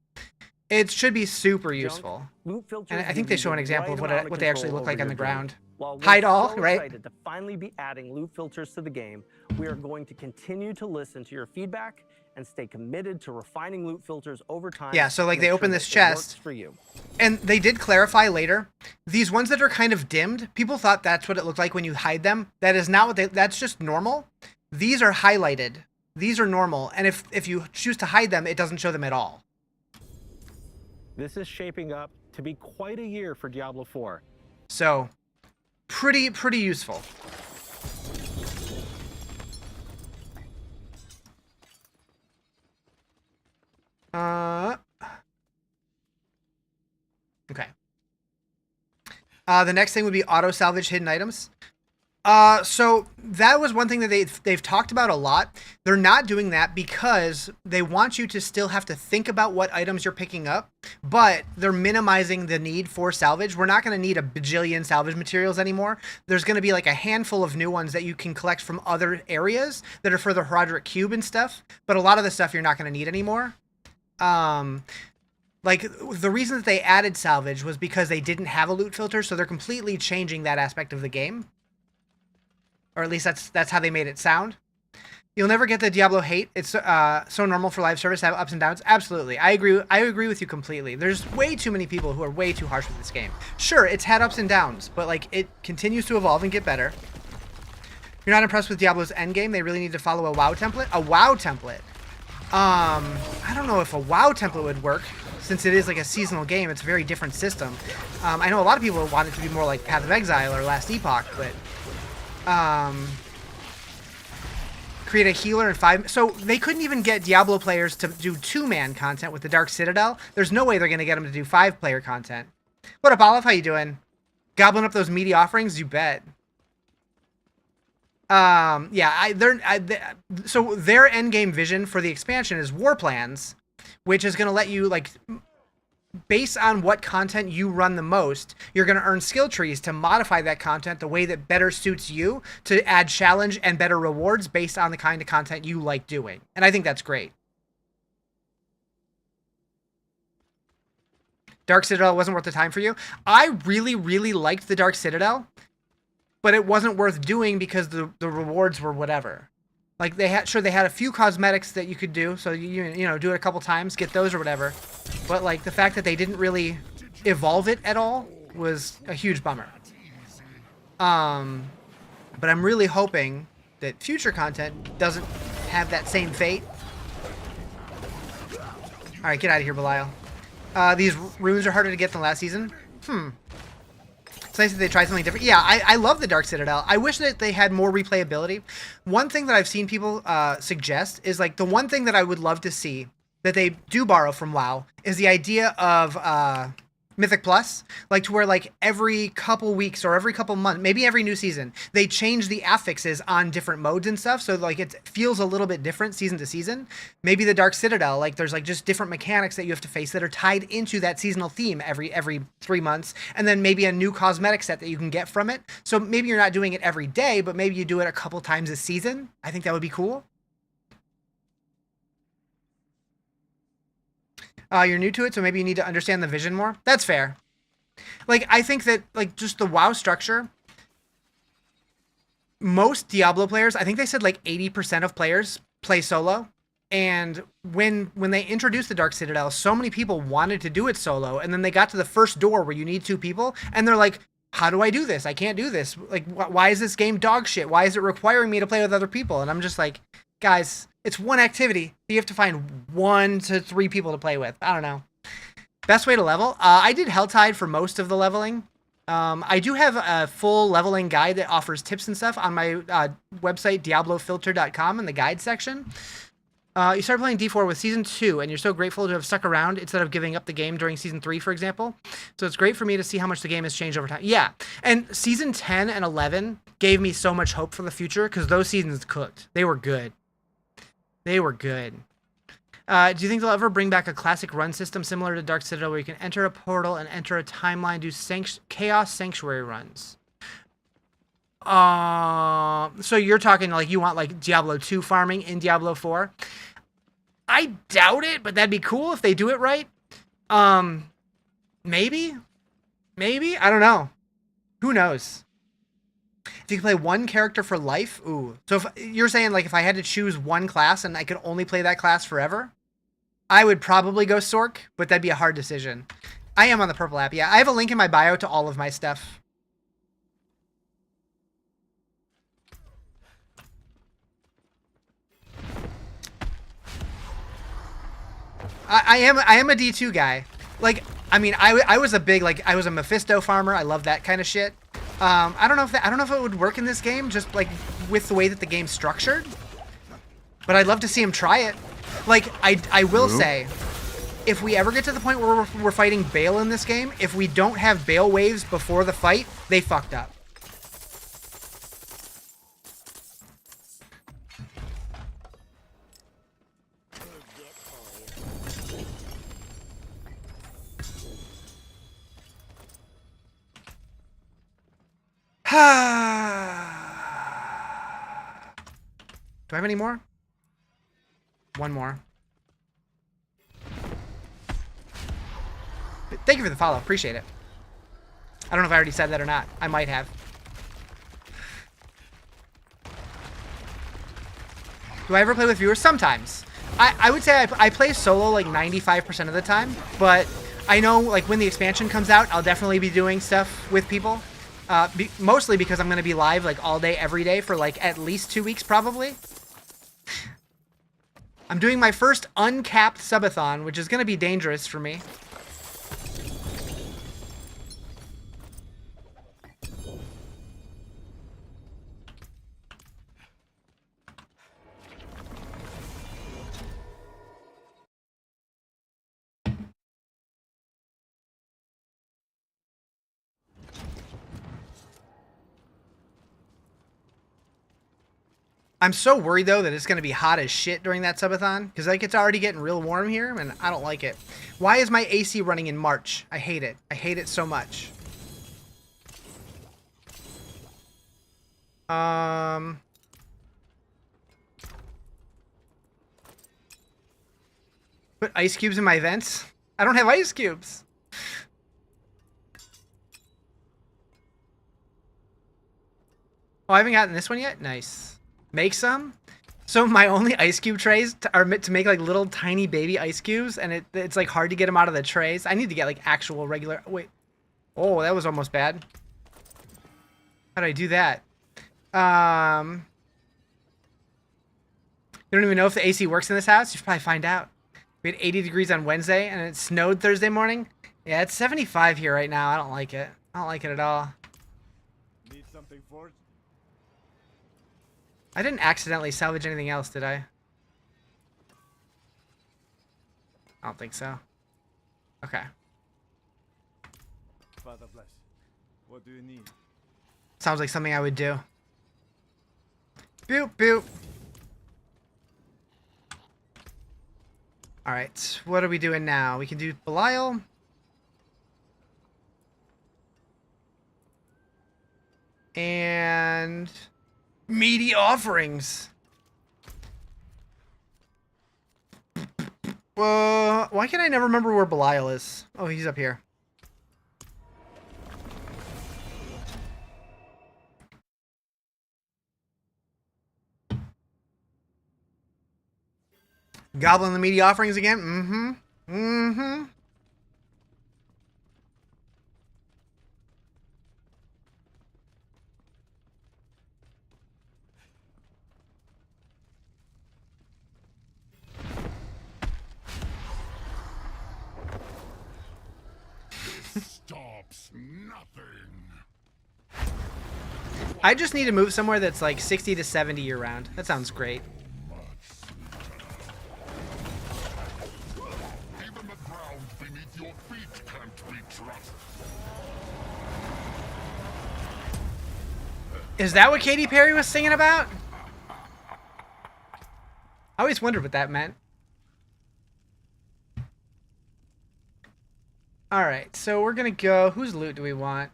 It should be super useful. And I think they show an example of what they actually look like on the ground. Hide all, right? Excited to finally be adding loot filters to the game, we are going to continue to listen to your feedback and stay committed to refining loot filters over time. Yeah, so like they open this chest, and they did clarify later, these ones that are kind of dimmed, people thought that's what it looked like when you hide them. That is not what that's just normal. These are highlighted. These are normal, and if you choose to hide them, it doesn't show them at all. This is shaping up to be quite a year for Diablo 4. So, pretty useful. Okay. The next thing would be auto salvage hidden items. So that was one thing that they've talked about a lot. They're not doing that because they want you to still have to think about what items you're picking up, but they're minimizing the need for salvage. We're not going to need a bajillion salvage materials anymore. There's going to be like a handful of new ones that you can collect from other areas that are for the Herodric Cube and stuff, but a lot of the stuff you're not going to need anymore. Like, the reason that they added salvage was because they didn't have a loot filter, so they're completely changing that aspect of the game. Or at least that's how they made it sound. You'll never get the Diablo hate. It's so normal for live service to have ups and downs. Absolutely. I agree with you completely. There's way too many people who are way too harsh with this game. Sure, it's had ups and downs, but like it continues to evolve and get better. You're not impressed with Diablo's endgame? They really need to follow a WoW template? A WoW template? I don't know if a WoW template would work. Since it is like a seasonal game, it's a very different system. I know a lot of people want it to be more like Path of Exile or Last Epoch, but... create a healer in 5... So they couldn't even get Diablo players to do 2-man content with the Dark Citadel. There's no way they're going to get them to do 5-player content. What up, Olive? How you doing? Gobbling up those meaty offerings, you bet. Yeah, so their end game vision for the expansion is war plans, which is going to let you, like, based on what content you run the most, you're going to earn skill trees to modify that content the way that better suits you, to add challenge and better rewards based on the kind of content you like doing. And I think that's great. Dark Citadel wasn't worth the time for you. I really, really liked the Dark Citadel, but it wasn't worth doing because the rewards were whatever. Like, they had a few cosmetics that you could do, so you know, do it a couple times, get those or whatever. But like, the fact that they didn't really evolve it at all was a huge bummer. But I'm really hoping that future content doesn't have that same fate. All right, get out of here, Belial. These runes are harder to get than last season. It's nice that they tried something different. Yeah, I love the Dark Citadel. I wish that they had more replayability. One thing that I've seen people suggest is, like, the one thing that I would love to see that they do borrow from WoW is the idea of Mythic Plus, like, to where, like, every couple weeks or every couple months, maybe every new season, they change the affixes on different modes and stuff, so, like, it feels a little bit different season to season. Maybe the Dark Citadel, like, there's, like, just different mechanics that you have to face that are tied into that seasonal theme every 3 months, and then maybe a new cosmetic set that you can get from it. So maybe you're not doing it every day, but maybe you do it a couple times a season. I think that would be cool. You're new to it, so maybe you need to understand the vision more. That's fair. Like, I think that, like, just the WoW structure, most Diablo players, I think they said like 80% of players play solo. And when they introduced the Dark Citadel, so many people wanted to do it solo, and then they got to the first door where you need 2 people, and they're like, how do I do this? I can't do this. Like, why is this game dog shit? Why is it requiring me to play with other people? And I'm just like, guys, it's one activity. You have to find 1 to 3 people to play with. I don't know. Best way to level? I did Helltide for most of the leveling. I do have a full leveling guide that offers tips and stuff on my website, diablofilter.com, in the guide section. You started playing D4 with Season 2, and you're so grateful to have stuck around instead of giving up the game during Season 3, for example. So it's great for me to see how much the game has changed over time. Yeah, and Season 10 and 11 gave me so much hope for the future, because those seasons cooked. They were good. They were good. Do you think they'll ever bring back a classic run system similar to Dark Citadel, where you can enter a portal and enter a timeline, do Chaos Sanctuary runs? So you're talking like you want like Diablo 2 farming in Diablo 4? I doubt it, but that'd be cool if they do it right. Maybe? I don't know. Who knows? If you could play one character for life, ooh. So if you're saying like if I had to choose one class and I could only play that class forever, I would probably go Sork, but that'd be a hard decision. I am on the Purple app. Yeah, I have a link in my bio to all of my stuff. I am a D2 guy. Like, I mean, I was a big, like, I was a Mephisto farmer. I love that kind of shit. I don't know if it would work in this game, just like with the way that the game's structured. But I'd love to see him try it. Like, I will say, if we ever get to the point where we're fighting Bale in this game, if we don't have Bale waves before the fight, they fucked up. Do I have any more? One more. Thank you for the follow. Appreciate it. I don't know if I already said that or not. I might have. Do I ever play with viewers? Sometimes. I would say I play solo like 95% of the time, but I know like when the expansion comes out, I'll definitely be doing stuff with people. Mostly because I'm going to be live like all day, every day for like at least 2 weeks probably. I'm doing my first uncapped subathon, which is going to be dangerous for me. I'm so worried though that it's gonna be hot as shit during that subathon because like it's already getting real warm here and I don't like it. Why is my AC running in March? I hate it. I hate it so much. Put ice cubes in my vents? I don't have ice cubes. Oh, I haven't gotten this one yet? Nice. Make some? So my only ice cube trays are meant to make like little tiny baby ice cubes, and it's like hard to get them out of the trays. I need to get like actual regular... Wait. Oh, that was almost bad. How did I do that? You don't even know if the AC works in this house? You should probably find out. We had 80 degrees on Wednesday, and it snowed Thursday morning. Yeah, it's 75 here right now. I don't like it. I don't like it at all. Need something forged? I didn't accidentally salvage anything else, did I? I don't think so. Okay. Father bless. What do you need? Sounds like something I would do. Boop, boop. Alright, what are we doing now? We can do Belial. And... meaty offerings. Why can I never remember where Belial is? Oh, he's up here. Goblin the meaty offerings again? Mm-hmm. Mm-hmm. Stops nothing. I just need to move somewhere that's like 60 to 70 year round. That sounds great. Even the ground beneath your feet can't be trusted. Is that what Katy Perry was singing about? I always wondered what that meant. Alright, so we're gonna go... Whose loot do we want?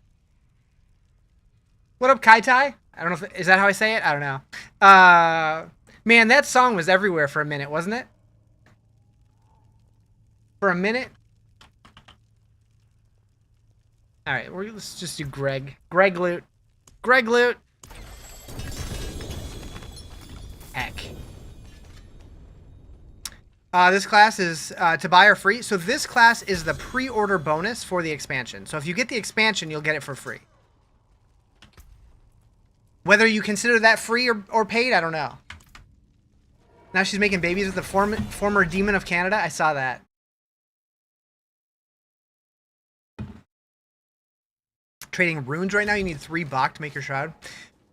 What up, Kai Tai? I don't know if... Is that how I say it? I don't know. Man, that song was everywhere for a minute, wasn't it? For a minute? Alright, let's just do Greg. Greg loot. Greg loot! Heck. This class is to buy or free. So this class is the pre-order bonus for the expansion. So if you get the expansion, you'll get it for free. Whether you consider that free or paid, I don't know. Now she's making babies with the former Demon of Canada. I saw that. Trading runes right now. You need 3 Bach to make your shroud.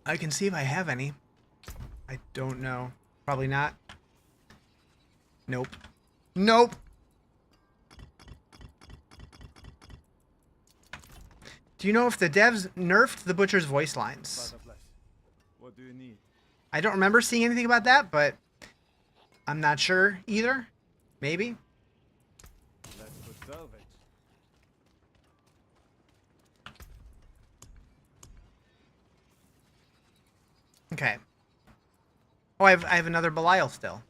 I can see if I have any. I don't know. Probably not. Nope. Nope. Do you know if the devs nerfed the Butcher's voice lines? Father bless. What do you need? I don't remember seeing anything about that, but I'm not sure either. Maybe. Let's put salvage. Okay. Oh, I have another Belial still.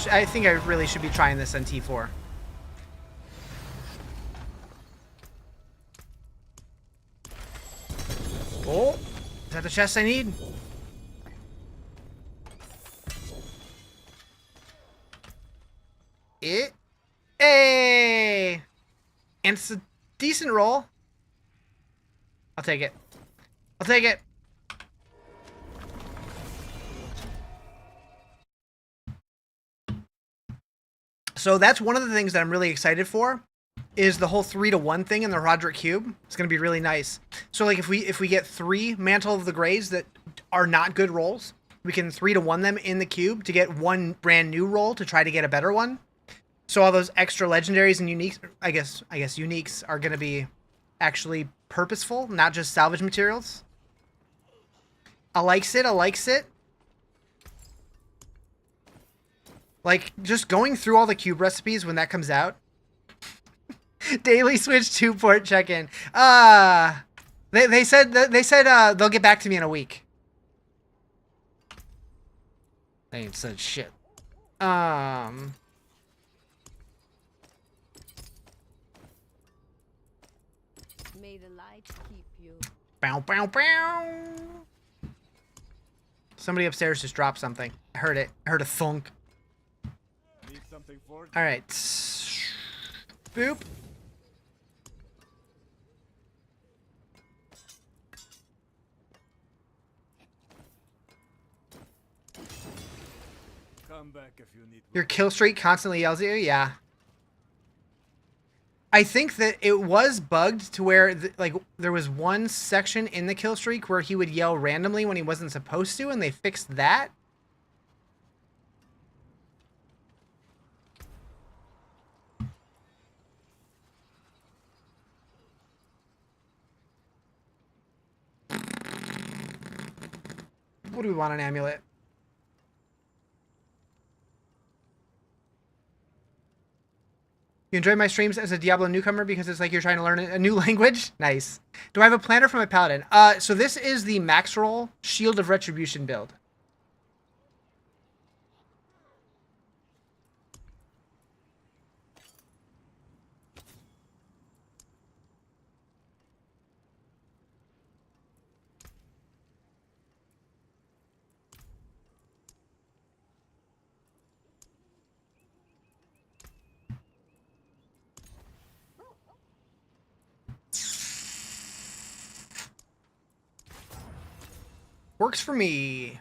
I think I really should be trying this on T4. Oh, is that the chest I need? Hey! And it's a decent roll. I'll take it. I'll take it. So that's one of the things that I'm really excited for, is the whole 3-to-1 thing in the Roderick Cube. It's going to be really nice. So like if we get 3 Mantle of the Greys that are not good rolls, we can 3-to-1 them in the cube to get one brand new roll to try to get a better one. So all those extra legendaries and uniques, I guess uniques are going to be actually purposeful, not just salvage materials. I likes it. Like, just going through all the cube recipes when that comes out. Daily Switch 2 port check-in. They said they'll get back to me in a week. They ain't said shit. May the light keep you. Bow, bow, bow. Somebody upstairs just dropped something. I heard it. I heard a thunk. Need something forged? All right. Boop. Come back if you need. Your kill streak constantly yells at you? Yeah. I think that it was bugged to where, like, there was one section in the kill streak where he would yell randomly when he wasn't supposed to, and they fixed that. What do we want an amulet? You enjoy my streams as a Diablo newcomer because it's like you're trying to learn a new language? Nice. Do I have a planner for my Paladin? So this is the max roll Shield of Retribution build. Works for me.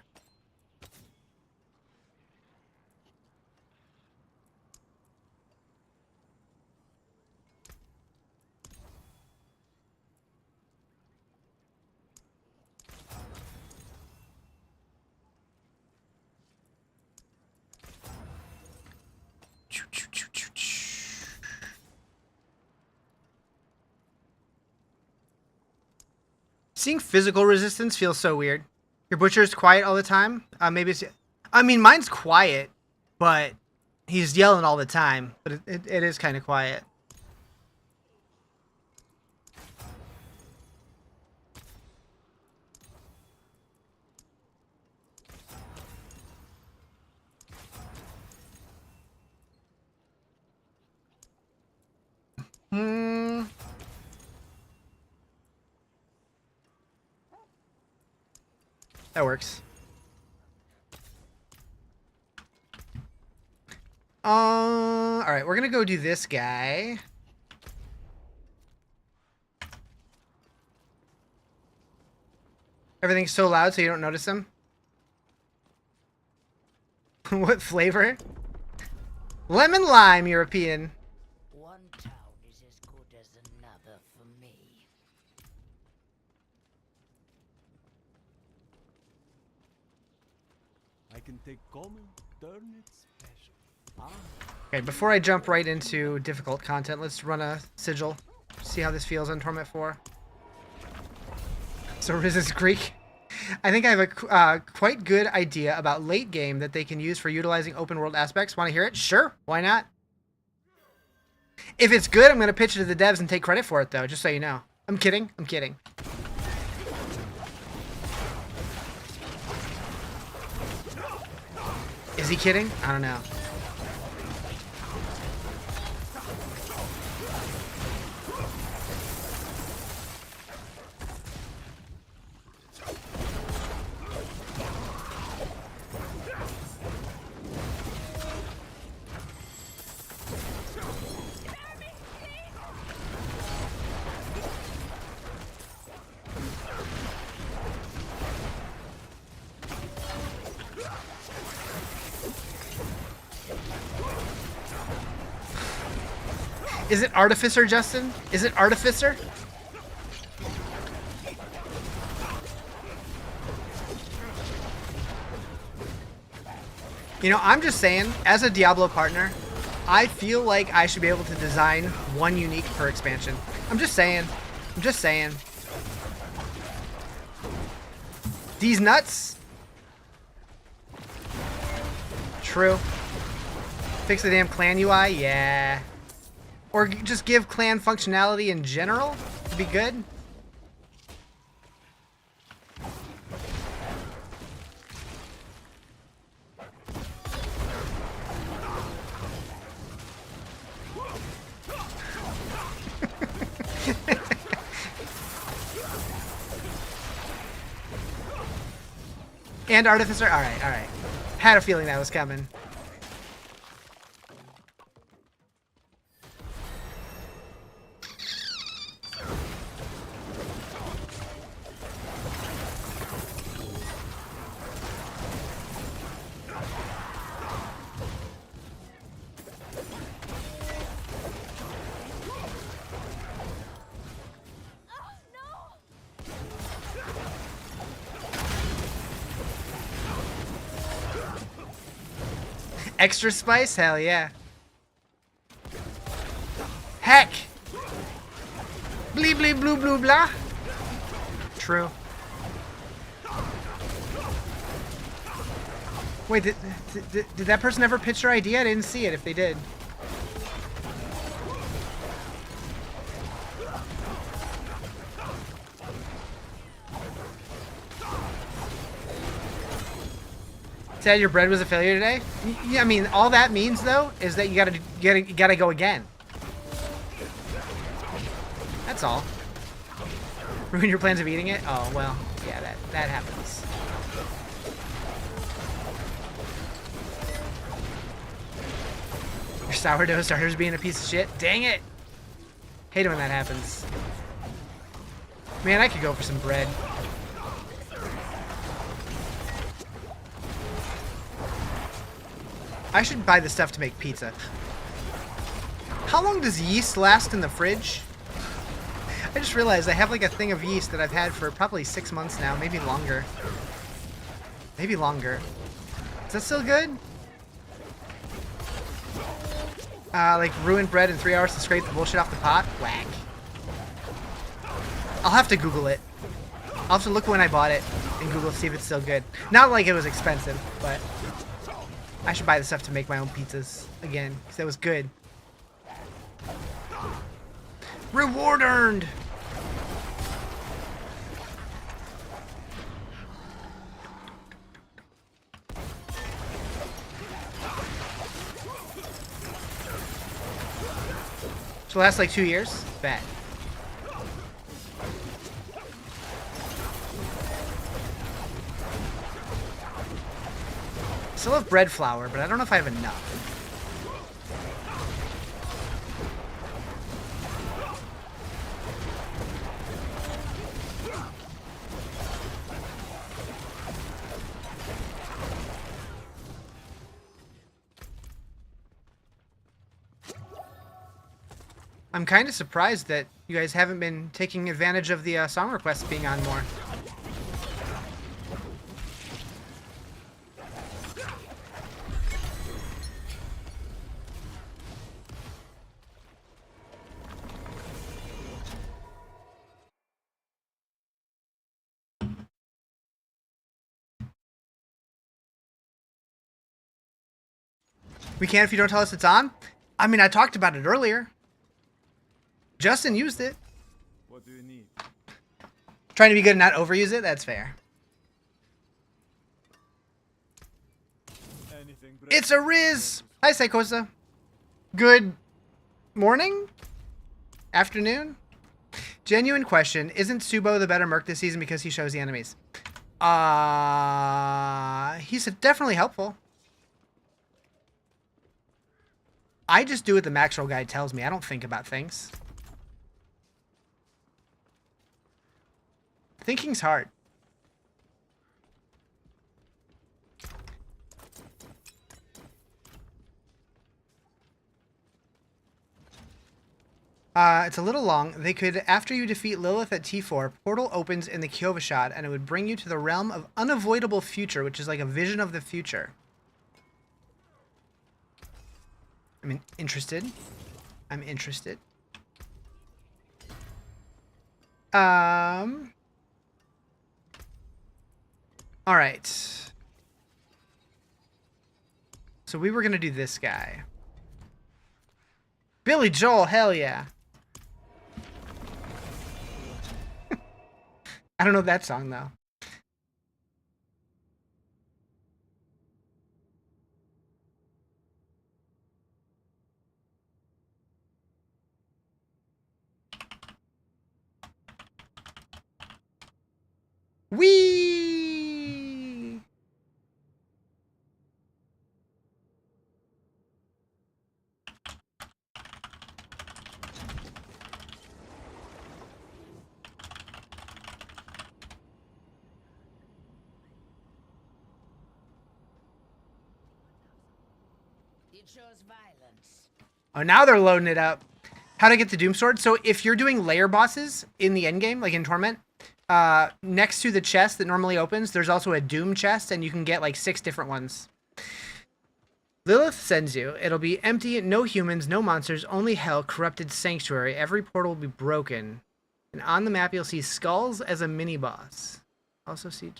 Seeing physical resistance feels so weird. Your butcher's quiet all the time? Maybe it's... I mean, mine's quiet, but he's yelling all the time. But it is kind of quiet. That works. Alright, we're gonna go do this guy. Everything's so loud so you don't notice him. What flavor? Lemon lime European. One town is as good as another for me. I can take common, turn it special. Okay, before I jump right into difficult content, let's run a sigil. See how this feels on Torment 4. So Riz's Greek. I think I have a quite good idea about late game that they can use for utilizing open world aspects. Want to hear it? Sure, why not? If it's good, I'm going to pitch it to the devs and take credit for it, though, just so you know. I'm kidding. I'm kidding. Is he kidding? I don't know. Is it Artificer, Justin? Is it Artificer? You know, I'm just saying, as a Diablo partner, I feel like I should be able to design one unique per expansion. I'm just saying. I'm just saying. These nuts? True. Fix the damn clan UI? Yeah. Or just give clan functionality in general? Would be good. And Artificer? Alright, alright. Had a feeling that was coming. Extra spice? Hell yeah. Heck! Blee blee blue blue blah. True. Wait, did that person ever pitch their idea? I didn't see it if they did. Said your bread was a failure today? Yeah, I mean, all that means though is that you gotta go again. That's all. Ruin your plans of eating it? Oh well, yeah, that happens. Your sourdough starter's being a piece of shit. Dang it! Hate it when that happens. Man, I could go for some bread. I should buy the stuff to make pizza. How long does yeast last in the fridge? I just realized I have like a thing of yeast that I've had for probably 6 months now, maybe longer. Maybe longer. Is that still good? Like ruined bread in 3 hours to scrape the bullshit off the pot? Whack. I'll have to Google it. I'll have to look when I bought it and Google to see if it's still good. Not like it was expensive, but I should buy the stuff to make my own pizzas again, because that was good. Reward earned! So last like 2 years? Bet. Still have bread flour, but I don't know if I have enough. I'm kind of surprised that you guys haven't been taking advantage of the song requests being on more. We can if you don't tell us it's on? I mean, I talked about it earlier. Justin used it. What do you need? Trying to be good and not overuse it? That's fair. Anything It's a Riz! Hi, Psychosa. Good morning? Afternoon? Genuine question. Isn't Subo the better merc this season because he shows the enemies? He's definitely helpful. I just do what the max roll guide tells me. I don't think about things. Thinking's hard. It's a little long. They could, after you defeat Lilith at T4, portal opens in the Kyovashad, and it would bring you to the realm of unavoidable future, which is like a vision of the future. Interested. I'm interested. All right. So we were gonna do this guy. Billy Joel, hell yeah. I don't know that song though. Whee! It shows violence. Oh, now they're loading it up. How to get the Doom Sword. So if you're doing layer bosses in the endgame, like in Torment, next to the chest that normally opens, there's also a Doom chest, and you can get like 6 different ones. Lilith sends you. It'll be empty, no humans, no monsters, only hell, corrupted sanctuary. Every portal will be broken. And on the map, you'll see skulls as a mini-boss. Also see...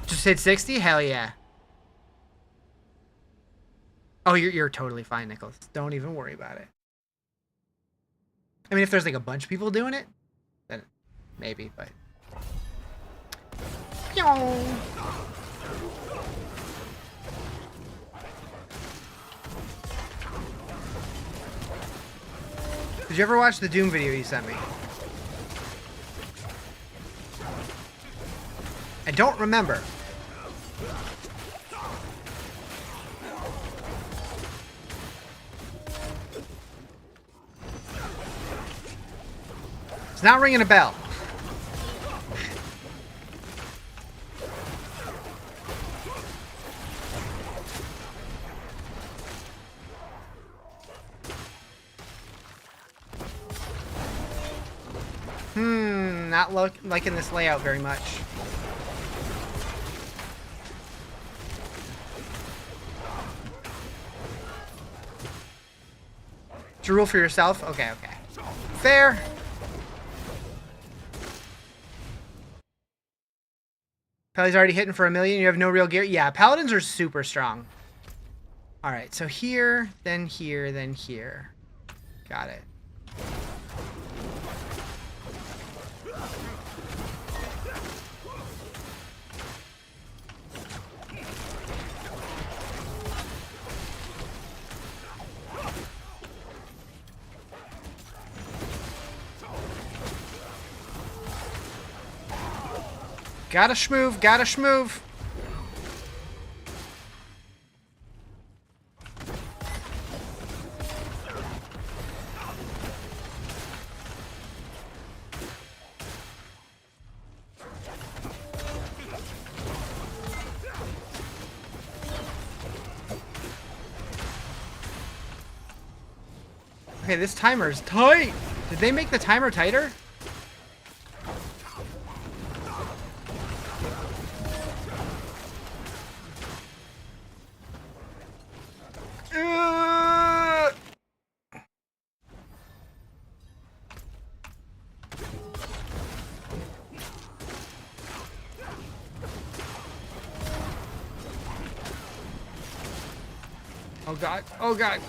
Just hit 60? Hell yeah. Oh, you're totally fine, Nicholas. Don't even worry about it. I mean, if there's like a bunch of people doing it, then maybe, but... Did you ever watch the Doom video you sent me? I don't remember. It's not ringing a bell. Not liking this layout very much. Did you rule for yourself? Okay, okay. Fair. Paladin's already hitting for 1 million. You have no real gear. Yeah, Paladins are super strong. Alright, so here, then here, then here. Got it. Gotta schmoove, gotta schmoove. Okay, this timer is tight. Did they make the timer tighter? Oh god, oh god.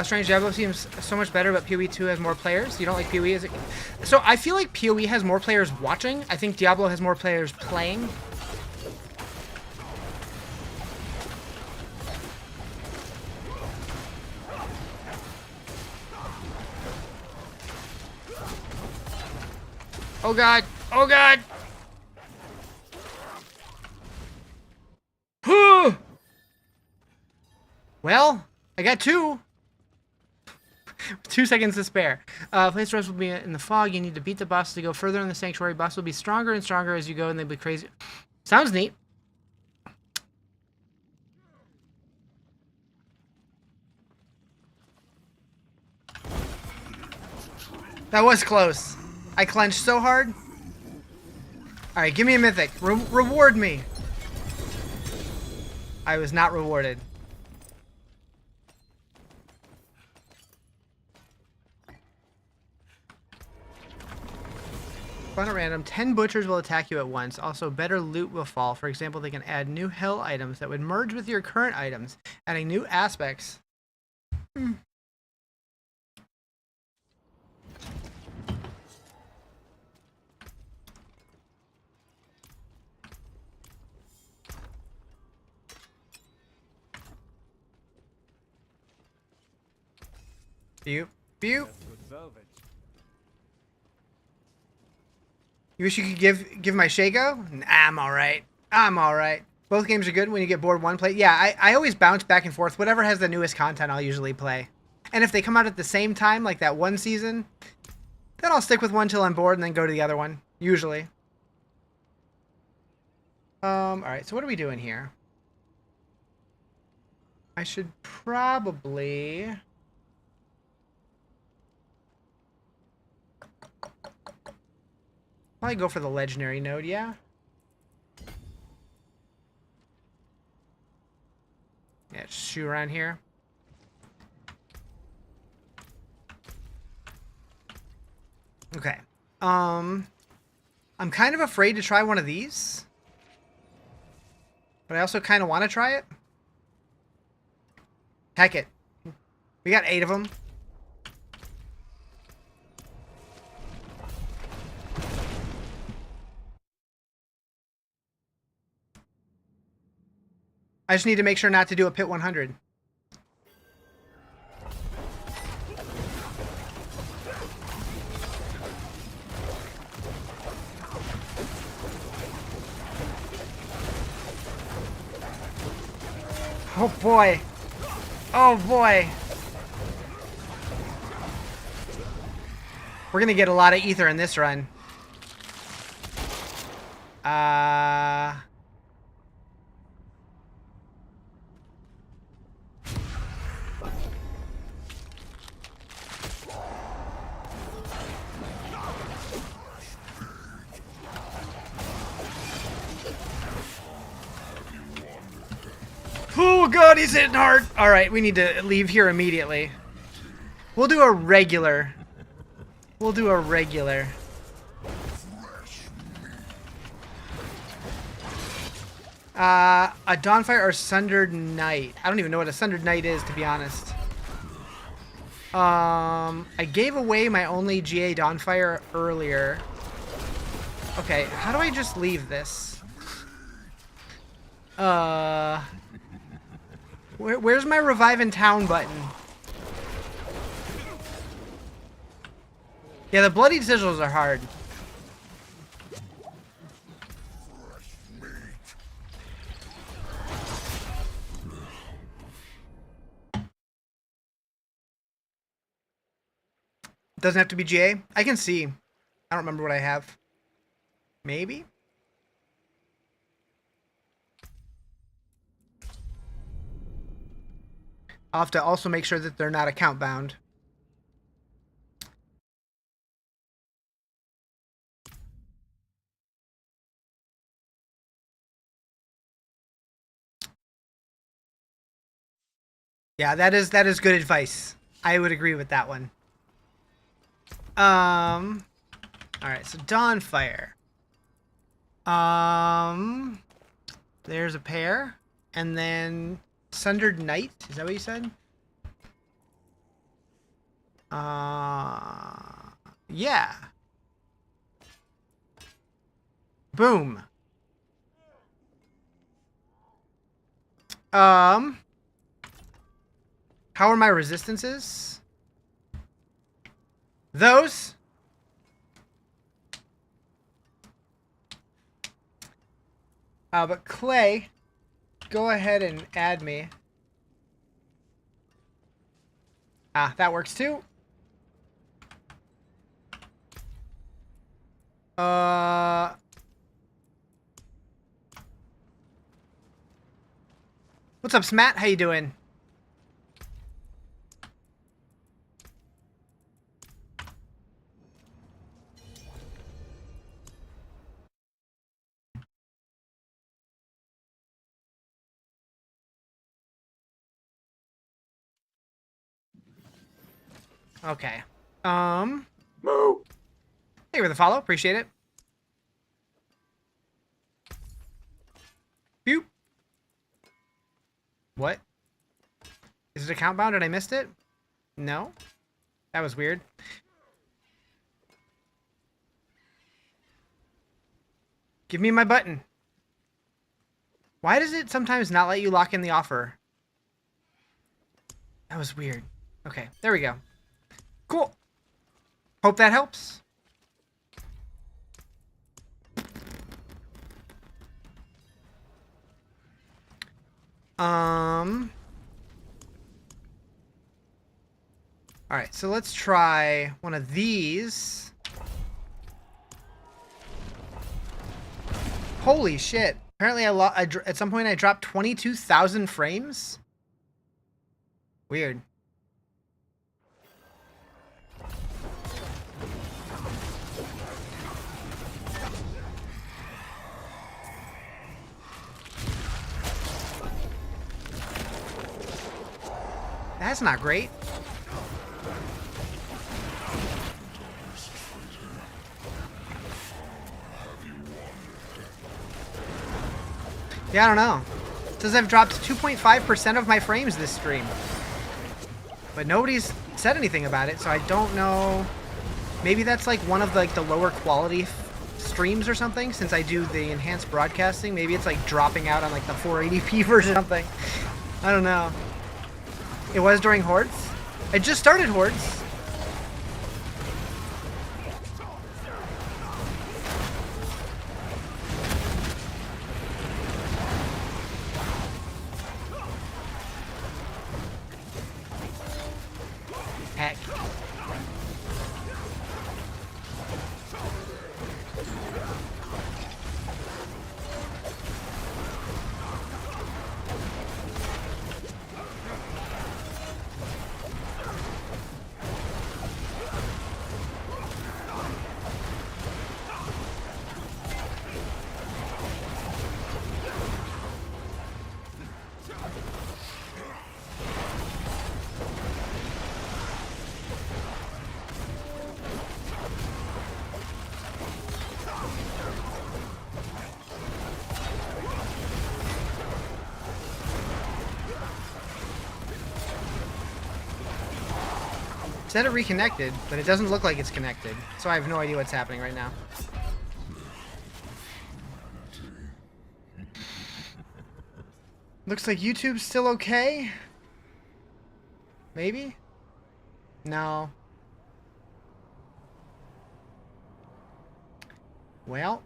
Strange Diablo seems so much better, but PoE 2 has more players. You don't like PoE? Is it? So I feel like PoE has more players watching. I think Diablo has more players playing. Oh god! Oh god! Well, I got 2. 2 seconds to spare. Place rest will be in the fog. You need to beat the boss to go further in the sanctuary. Boss will be stronger and stronger as you go, and they'll be crazy. Sounds neat. That was close. I clenched so hard. Alright, give me a mythic. Reward me. I was not rewarded. Fun at random. 10 butchers will attack you at once. Also, better loot will fall. For example, they can add new hell items that would merge with your current items, adding new aspects. Pew. Pew. You wish you could give my Shago? Nah, I'm alright. I'm alright. Both games are good when you get bored one play. Yeah, I always bounce back and forth. Whatever has the newest content, I'll usually play. And if they come out at the same time, like that one season, then I'll stick with one till I'm bored and then go to the other one. Usually. Alright, so what are we doing here? I should probably... Probably go for the legendary node, yeah? Yeah, just shoot around here. Okay. I'm kind of afraid to try one of these. But I also kind of want to try it. Heck it. We got 8 of them. I just need to make sure not to do a pit 100. Oh boy. Oh boy. We're gonna get a lot of ether in this run. Oh god, he's hitting hard. Alright, we need to leave here immediately. We'll do a regular. We'll do a regular. A Dawnfire or Sundered Knight. I don't even know what a Sundered Knight is, to be honest. I gave away my only GA Dawnfire earlier. Okay, how do I just leave this? Where's my Revive in Town button? Yeah, the bloody sigils are hard. Doesn't have to be GA. I can see. I don't remember what I have. Maybe? I'll have to also make sure that they're not account bound. Yeah, that is good advice. I would agree with that one. Alright, so Dawnfire. There's a pair. And then Sundered Knight. Is that what you said? Yeah. Boom. How are my resistances? Those. But Clay, go ahead and add me. Ah, that works too. What's up, Smat? How you doing? Okay. Thank you for the follow. Appreciate it. Pew. What? Is it account bound and I missed it? No. That was weird. Give me my button. Why does it sometimes not let you lock in the offer? That was weird. Okay, there we go. Cool. Hope that helps. All right, so let's try one of these. Holy shit. Apparently at some point I dropped 22,000 frames. Weird. That's not great. Yeah, I don't know. It says I've dropped 2.5% of my frames this stream. But nobody's said anything about it, so I don't know. Maybe that's like one of the lower quality streams or something, since I do the enhanced broadcasting. Maybe it's like dropping out on like the 480p version or something. I don't know. It was during Hordes. I just started Hordes. Heck. It said it reconnected, but it doesn't look like it's connected, so I have no idea what's happening right now. Looks like YouTube's still okay. Maybe? No. Well.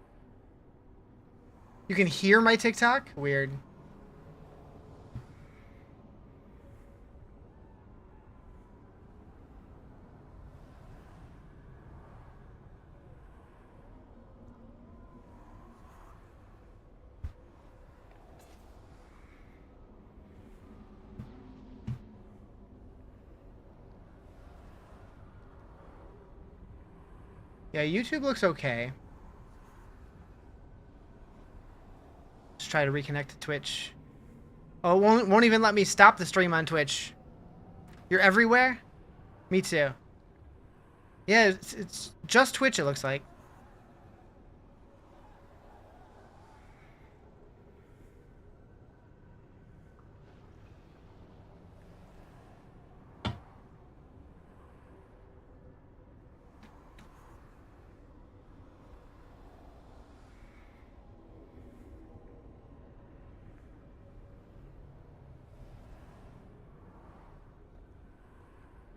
You can hear my TikTok? Weird. Yeah, YouTube looks okay. Let's try to reconnect to Twitch. Oh, it won't even let me stop the stream on Twitch. You're everywhere? Me too. Yeah, it's just Twitch, it looks like.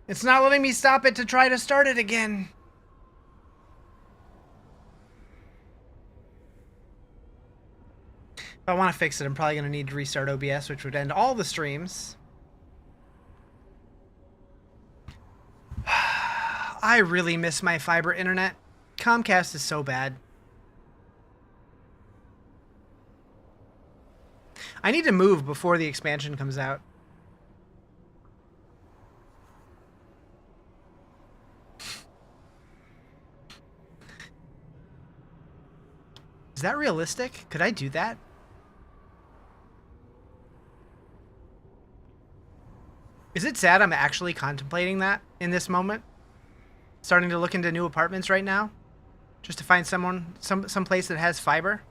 It's not letting me stop it to try to start it again. If I want to fix it, I'm probably going to need to restart OBS, which would end all the streams. I really miss my fiber internet. Comcast is so bad. I need to move before the expansion comes out. Is that realistic? Could I do that? Is it sad I'm actually contemplating that in this moment? Starting to look into new apartments right now? Just to find some place that has fiber?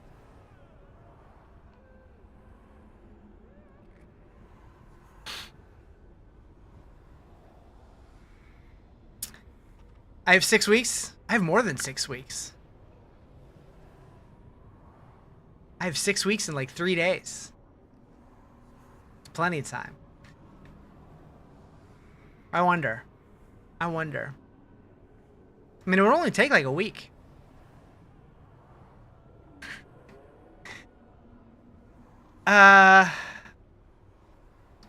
I have 6 weeks? I have more than 6 weeks. I have 6 weeks in like 3 days. Plenty of time. I wonder. I mean, it would only take like a week. Yeah,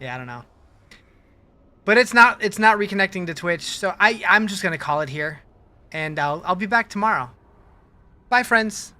I don't know. But it's not reconnecting to Twitch, so I'm just gonna call it here. And I'll be back tomorrow. Bye, friends.